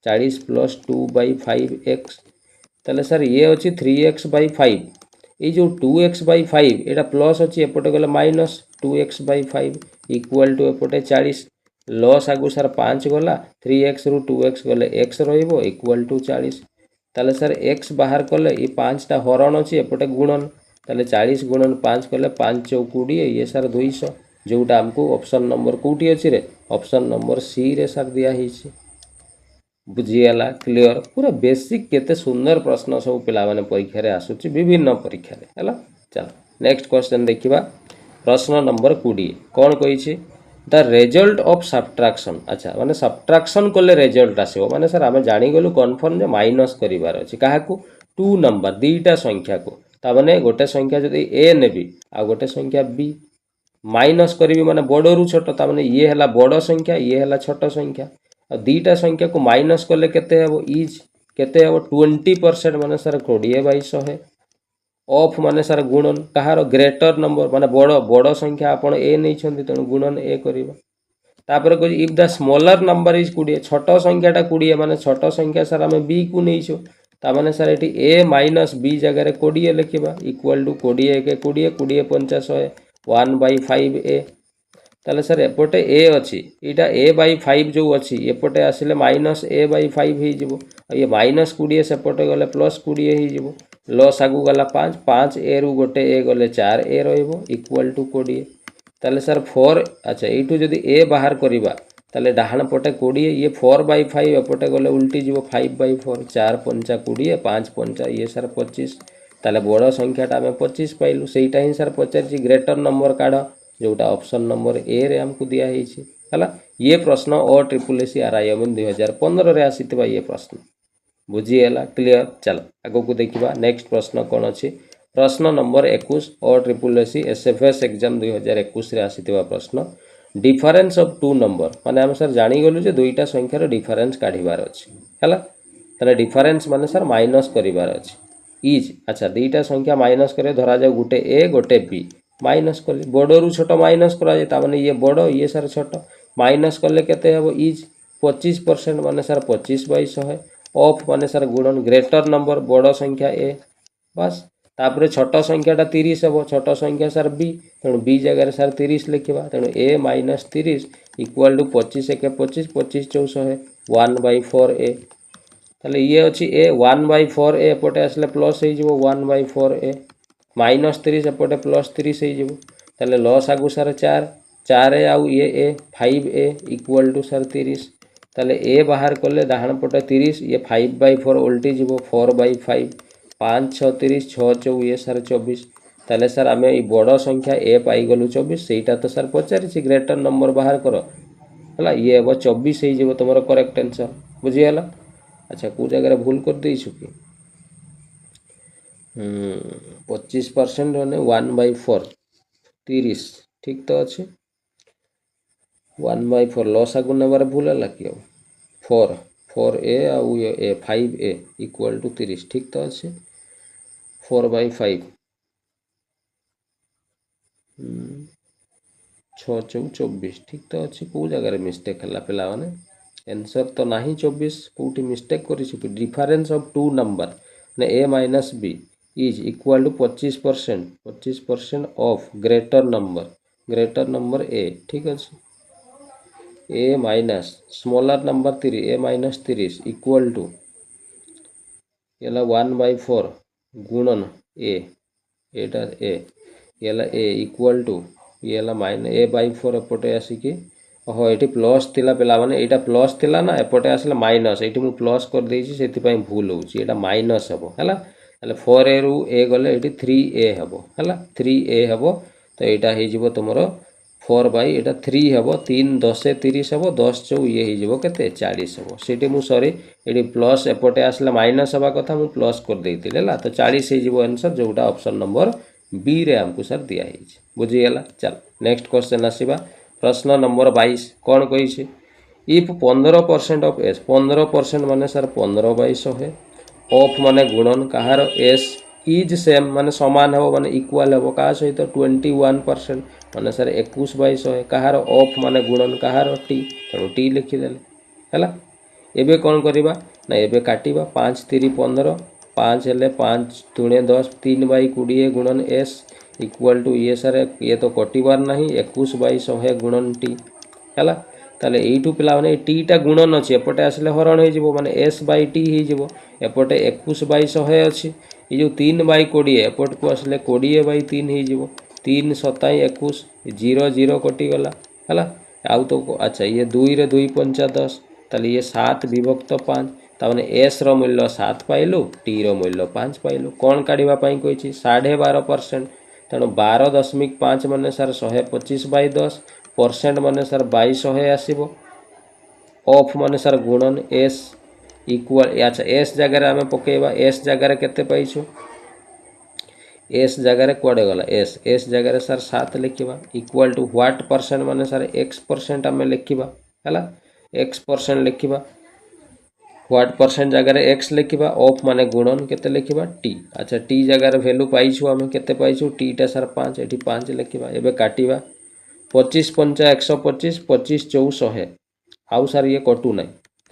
Speaker 1: 40 प्लस 2/5 एक्स ताले सर ये अच्छी 3x/5 ये जो 2x/5 एटा प्लस अच्छी एपटे गले माइनस 2x/5 इक्वल टू एपटे 40 लॉस आगु सर 5 गला 3x रु 2x गले x रहिबो इक्वल टू 40 ताले सर x बाहर कले ये 5 टा हरण अच्छी एपटे गुणन ताले 40 गुणन 5 कले 5 × 20 ये सर 200 जोटा हमको ऑप्शन नंबर कोटी अच्छी रे ऑप्शन नंबर सी रे सर दिया हिची बुझीगला क्लियर पूरा बेसिक केते सुंदर प्रश्न सब पिला माने परीक्षा रे आसुची विभिन्न परीक्षा रे हला चल नेक्स्ट क्वेश्चन देखिबा प्रश्न नंबर 20 कोन कहिछि द रिजल्ट ऑफ सब्ट्रैक्शन अच्छा माने सब्ट्रैक्शन कोले रिजल्ट आसीबो माने सर आमे जानि गेलु कन्फर्म जे माइनस करिवार अछि काहा को 2 नंबर दीटा संख्या को ता माने गोटे संख्या जदि ए नेबी आ गोटे संख्या बी माइनस करी माने बड़ रु छोट ता माने ये हला बड़ संख्या ये हला छोट संख्या आ दीटा संख्या को माइनस कले केते हेबो इज केते हेबो 20% माने सर 20/100 ऑफ माने सर गुणन कहार ग्रेटर नंबर माने बड़ संख्या आपण ए नै छथि तण गुणन ए करबा तापर को if the smaller number is 20 छोट संख्याटा 20 माने छोट संख्या सर हमें बी को नै छु तामाने सर ये ए माइनस बी जगह 20 लिखा इक्वाल टू 20 एक 20 20 पंचा 100 1/5 ए ताले सर एपटे ए अच्छी यहाँ ए बाई 5 जो अच्छी एपटे आसिले माइनस ए बाई 5 हो ये माइनस 20 सेपटे गले प्लस 20 हो लस आगू गला 5 5 ए रु गोटे ए गले 4 ए इक्वाल टू 20 ताले सर 4 अच्छा यू जदि ए बाहर करवा ताले डाहाण पटे 20 ये 4/5 एपटे गले उल्टी जीव 5/4 4 पंचा 20 5 पंचा ये सर 25 ताले बड़ संख्याटा आम 25 पाइलु सेटा ही सर पचार ग्रेटर नंबर काढ़ जोटा ऑप्शन नंबर ए रे हमको दिया है ये प्रश्न OSSERIM 2015 रे आसीथिबा ये प्रश्न बुझीगला क्लियर। चल आगो को देखिबा नेक्स्ट प्रश्न कौन अच्छी प्रश्न नंबर 21 OSSERIM SFS एग्जाम 2021 रे आसीथिबा प्रश्न डिफरेंस ऑफ टू नंबर माने हम सर जानी गलु जे दुईटा संख्यार डिफरेंस काढिबार अछि हला तने डिफरेंस माने सर माइनस करिबार अछि इज अच्छा दुईटा संख्या माइनस करे धरा जाऊ गोटे ए गोटे बी माइनस कले बड़रू छोट माइनस कराए ताने ये बड़ ये सर छोट माइनस कले केते हबो इज 25% माने सर 25/100 ऑफ माने सर गुणन ग्रेटर नंबर बड़ संख्या ए बस तापर छोट संख्याटा 30 हबो छोट संख्या सर बी तेणु बी जगह सर 30 लिखिबा तेणु ए माइनस 30 इक्वाल टू 25 एक 25 25 400 1/4 ए ताले ये अछि ए 1/4 ए एपटे आसले प्लस हो जिवो 1/4 ए माइनस 30 एपटे प्लस 30 हो जिवो ताले लॉस आगु सर 4 4 आउ ये ए 5 ए इक्वाल टू सर 30 ताले ए बाहर कले डाहाण पटे 30 ये 5/4 उल्टी जिवो 4/5 5 6 30 6 4 ये सर 24 ताले सर आम ये बड़ संख्या ए पाई गलु 24 सेटा तो सर पचारि ग्रेटर नंबर बाहर कर है ये हम 24 हो तुम करेक्ट आंसर बुझीगला। अच्छा को जगह भूल कर देछु कि 25% मैंने 1/4 30 ठीक तो अच्छे 1/4 लॉस आगु नेबार भूल है कि 4 ए आउ ए 5 ए इक्वाल टू 30 ठीक तो अच्छे 4/5 6 4 24 ठीक तो अच्छे को जगह मिस्टेक है पिला माने आंसर तो नहीं 24 कौटी मिस्टेक कर डिफरेंस ऑफ टू नंबर ने A minus B is equal to 25% of greater number A ठीक अच्छे A minus smaller number 3 A minus 30 equal to ये 1/4 गुणन ए एटा ए इक्वाल टू ये माइनस A/4 एपटे आसिकी ओहो ये प्लस थिला पिला माने एटा प्लस थिला ना एपटे आसला माइनस ये मु प्लस कर देछि सेति पई भूल होछि एटा माइनस हबो हला ताले 4a रु a गले एटी 3a हबो हला 3a हबो तो एटा हे जिवो तुमरो 4/3 हबो 3 10 30 हबो 10 4 ये हे जिवो केते 40 हबो सेठी मु सॉरी एटी प्लस एपटे आसला माइनस हबा कथा मु प्लस कर देइतिले हला तो 40 हे जिवो आंसर जोटा ऑप्शन नंबर बी रे हमको सर दिया है बुझीगला। चल नेक्स्ट क्वेश्चन आसीबा प्रश्न नंबर 22 कौन कही इफ 15% ऑफ एस 15% माने सर 15/100 ऑफ माने गुणन कहार एस इज सेम माने समान हो माने इक्वल हो कहा सहित 21% माने सर 21/100 कहार ऑफ माने गुणन कहार टी तेणु टी लिखिदेले है एबे कौन करवा ना एबे काटिबा 5 3 15 5 हेले 5 दुणे 10 3/20 गुणन एस इक्वल टू ये सर ये तो कटिबार नहीं 21/100 गुणन टी है ताले यू पिला माने टीटा गुणन अच्छी एपटे आसले हरण हो माने एस बाई टी हो एपटे 21/100 अच्छी ये जो 3/20 एपट को आसले 20/3 हो 3 7 21 0 0 कटिगला है आउ तो अच्छा ये 2 रे 2 5 10 ताले ये 7 विभक्त 5 ताने एस रो मूल्य 7 पाइलु टी रो मूल्य 5 पाइलु कौन काढ़ा कही 12.5% तेणु 12.5 माने सर 125/10 परसेंट माने सर 2200 आसीबो ऑफ माने सर गुणन एस इक्वल अच्छा एस जगह आम पकेबा एस जगह केते पाइछु एस जगह कुआडे गला एस जगह सर 7 लिखिबा इक्वल टू व्हाट परसेंट माने सर x% आम लिखिबा हैला x% लिखिबा व्हाट परसेंट जगह x लिखिबा ऑफ माने गुणन केते लिखिबा t अच्छा t जगह वैल्यू पाइछु आम केते पाइछु t टा सर 5 एठी 5 लिखिबा एबे काटिबा 25 5 125 25 4 100 आउ सर ये कटू ना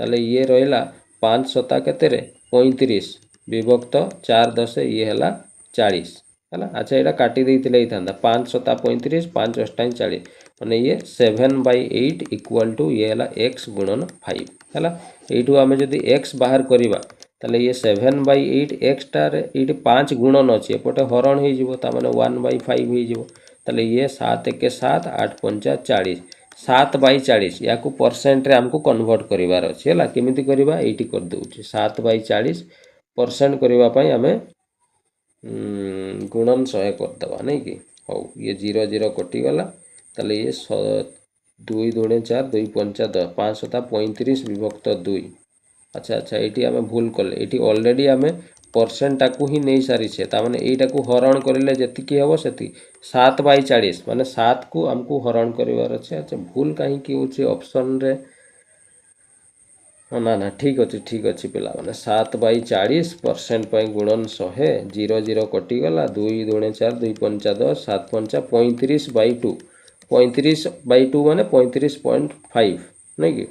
Speaker 1: ताले ये रहिला 5 7 केते रे 35 विभक्त 4 10 ये है 40 है। अच्छा यहाँ काटी देते था 5 7 35 5 8 40 मैंने ये 7/8 इक्वल टू ये है x गुणन 5 है। यू आम जदि x बाहर करवा ताले ये 7/8 एक्सटार ये 5 गुणन अच्छी एपटे हरण हो 1/5 हो ये 7 1 7 8 5 40 7/40 या परसेंट रे हमको कन्वर्ट करार अच्छी है केमी करवा ये करदे 7/40 परसेंट करने आम गुणन 100 करदे नहीं कि हौ ये 0 0 कटिगला ताले ये 2 2 4 2 5 10 5 7 35 विभक्त 2 अच्छा अच्छा ये आम भूल कले ये ऑलरेडी आम परसेंटा को ही नहीं सारी ताने यहीटा को हरण करें जी हम से 7/40 माने 7 को आमको हरण करार अच्छे। अच्छा भूल कहीं ऑप्शन रे ना ना ठीक अच्छे पिला माने 7/40 परसेंट गुणन 100 0 0 कटिगला 2 2 4 2 5 10 7 5 35/2 35/2 माने 35.5 नहीं कि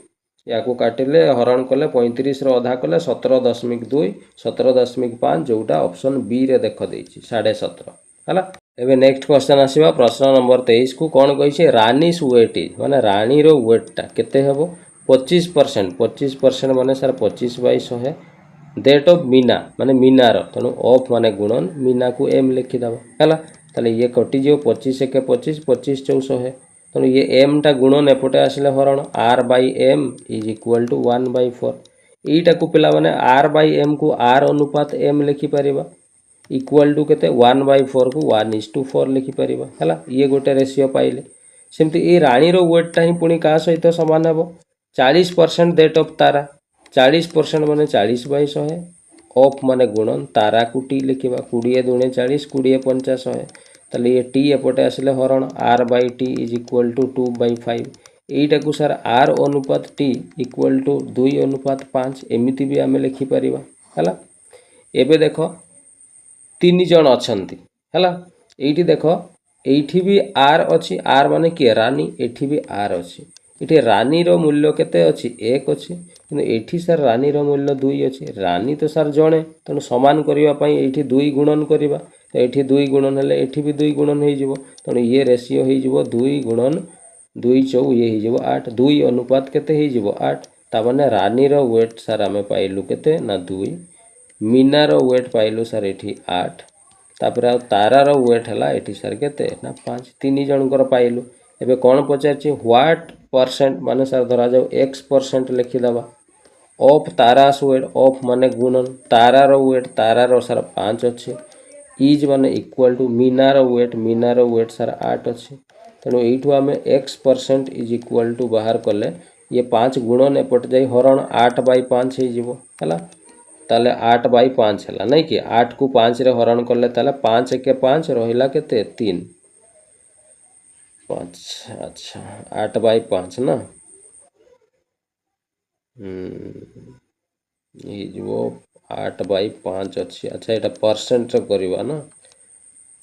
Speaker 1: या को काटिले हरण कले 35 अधा कले 17.2 17.5 जोटा ऑप्शन बी रे देख देछि 17.5 है। एबे नेक्स्ट क्वेश्चन आसीबा प्रश्न नंबर 23 को कौन कही रानीस वेट इज माने रानी रो वेटटा केते हेबो 25% माने सर 25/100 डेट ऑफ मीना माने मीनार तेणु ऑफ माने गुणन मीना को एम लिखिदेव है ताले ये कटिज 25 1 25 25 4 100 तेणु ये एम टा गुणन एपटे आसिले हरण r/m इज इक्वल टू 1/4 यहीटा को पिला माने r/m को r अनुपात m लिखिपर इक्वल टू केते 1/4 को 1:4 लिखिपर है ये गोटे रेसीओ पाइले सेमती ये रानी रो वेटटा ही पुणी क्या सहित सामान हे 40% डेट ऑफ तारा 40% माने 40/100 ऑफ माने गुणन तारा को टी लिखा 20 2 40 20 5 100 ताले ये टी एपटे आसिले हरण r/t इज इक्वल टू 2/5 यहीटा को सर r अनुपात t इक्वल टू 2:5 एमती भी आम लिखिपर है। एबे देख 3 जन अछंती है ये देख ये भी r अच्छी r माने किए रानी एठी भी r अच्छी ये रानी रो मूल्य केते अच्छी 1 अच्छी कि एठी सर रानी रो मूल्य 2 अच्छी रानी तो सर जड़े तेणु सामान करने ये 2 गुणन करवा ये 2 गुणन हेले एठी भी 2 गुणन हो तेणु ये रेसीओ हो 2 गुणन 2 4 ये हो 8 2 अनुपात केते हो 8 ताने रानी रो वेट सर आम पाइलु केते ना 2 मीना रो वेट पाइलु सर ये 8 तापर आ तारार वेट है ये सर केते ना 5 3 जनकर पाइलु एबे कौन पचार व्हाट परसेंट माने सर धरा जाओ x% लिखिदेवा ऑफ तारास वेट ऑफ माने गुणन तारार वेट तारार सर 5 अच्छे इज माने इक्वल टू मीनार वेट सर 8 अच्छे तेणु यू आम x% इज इक्वल टू बाहर कले ये 5 गुणन एपट जाई हरण 8/5 है ताले 8/5 है नहीं कि 8 को 5 रे हरण कले ताले 5 1 5 रहिला केते 3 5 अच्छा 8/5 ना ये जो 8/5 अच्छी अच्छा यहाँ परसेंट करवा ना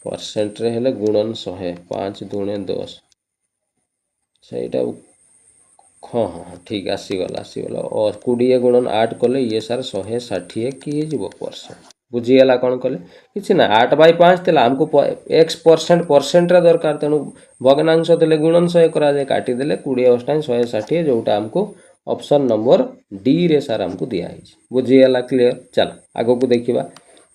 Speaker 1: परसेंट रे हेले गुणन 100 5 2 10 अच्छा यहाँ हाँ हाँ ठीक आसीगला और 20 गुणन 8 कले ये सर 160 कि परसेंट बुझीगला कौन कले कि ना 8/5 थे आमको x% परसेंट रे दरकार तेणु भग्नांश देले गुणन 100 कराए काटिदेले 20 8 160 जोटा आमको ऑप्शन नंबर डी रे सर आमको दिया बुझीगला क्लियर चल आगो को देखिबा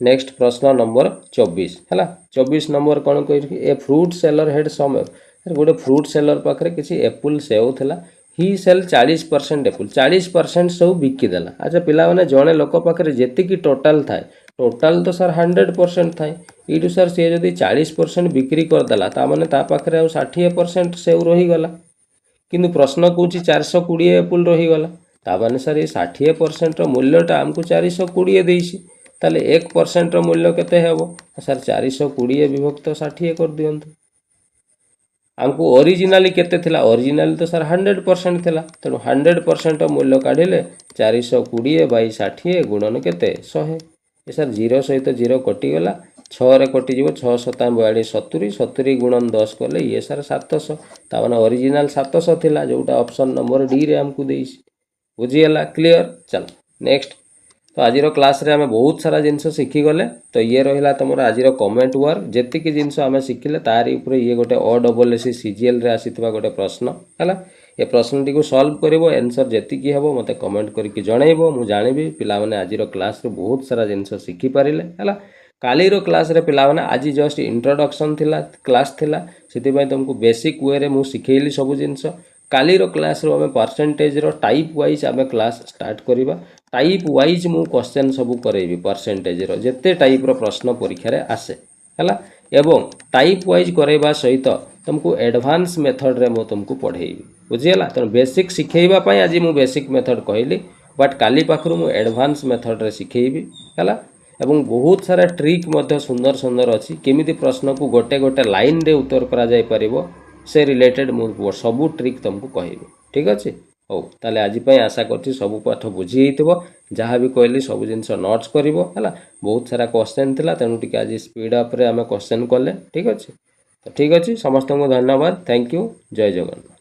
Speaker 1: नेक्स्ट प्रश्न नंबर 24 है 24 नंबर कौन कह ए फ्रूट सेलर हेड समय गोटे फ्रूट सेलर पाखे किसी एप्पल सेव थिला ही सेल 40% एप्पल 40% सब बिकिदेला अच्छा पिला माने जड़े लोक पाखे जी टोटाल थाए टोटाल तो सर 100% थाए यू सर सी जदि 40% बिक्री करदेला ताने ता पाखे आ 60% सेव रहीगला किंतु प्रश्न कौन 420 एप्पल रहीगला ताने सर ये 60% मूल्यटा आमको 420 देसी ताले 1% मूल्य केते हेबो सर 420 विभक्त 60 कर दियंतु आमको ओरिजिनाली केते थिला ओरिजिनाली तो सर 100% थिला तेणु 100% मूल्य काढ़िले 420/60 गुणन केते 100 ये सर 0 सहित 0 कटिगला 6 रे कटिଯିव 6 7 42 70 70 गुणन 10 कले ये सर 700 ताने ओरिजिनाल 700 थिला जोटा ऑप्शन नंबर डी रे हमको देइसी बुझीगला क्लियर चल नेक्स्ट तो आज क्लास रे आम बहुत सारा जिनस शिखिगले। तो ये रहा तुम आज कमेंट वर्क जी जिनस आम शिखिले तारी ऊपर ये गोटे OSSC CGL रे आसीथिबा गोटे प्रश्न है। ये प्रश्न टी सॉल्व करिवो आंसर जेतिकी हेबो मते कमेंट करके जणैबो मु जानिबी पिला माने आज क्लास रे बहुत सारा जिनस शिखि पारिले है। कालीर क्लास रे पिला माने आज जस्ट इंट्रोडक्शन थिला क्लास थिला सेति तुमको बेसिक वे रे मु शिखेइली सब जिनस। कालीर क्लास रो आमे परसेंटेज रो टाइप वाइज आमे क्लास स्टार्ट करिबा। टाइप वाइज मु क्वेश्चन सब करेबी परसेंटेज रो जेते टाइप रो प्रश्न परीक्षा रे आसे हैला। एवं टाइप वाइज करेबा सहित तुमको एडवांस मेथड रे मु तुमको पढ़ेइबी बुझियला। तो बेसिक शिखेइबा पई आज मु बेसिक मेथड कहली बट काली पाखरु मु एडवांस मेथड रे शिखेइबी हैला। एवं बहुत सारा ट्रिक मध्य सुंदर सुंदर अच्छी केमिति प्रश्न को गोटे गोटे लाइन रे उत्तर करा जाय परिबो से रिलेटेड मु सबू ट्रिक तुमको कहबी ठीक अच्छे। हो ताले आज आशा करछि सब पाठ बुझी हितबो जहाँ भी कहली सब जिनस नोट्स करिवो हैला। बहुत सारा क्वेश्चन थिला तेणु टिके आज स्पीड अप रे आमे क्वेश्चन कले ठीक अच्छे। तो ठीक अच्छे समस्त को धन्यवाद थैंक यू जय जगन्नाथ।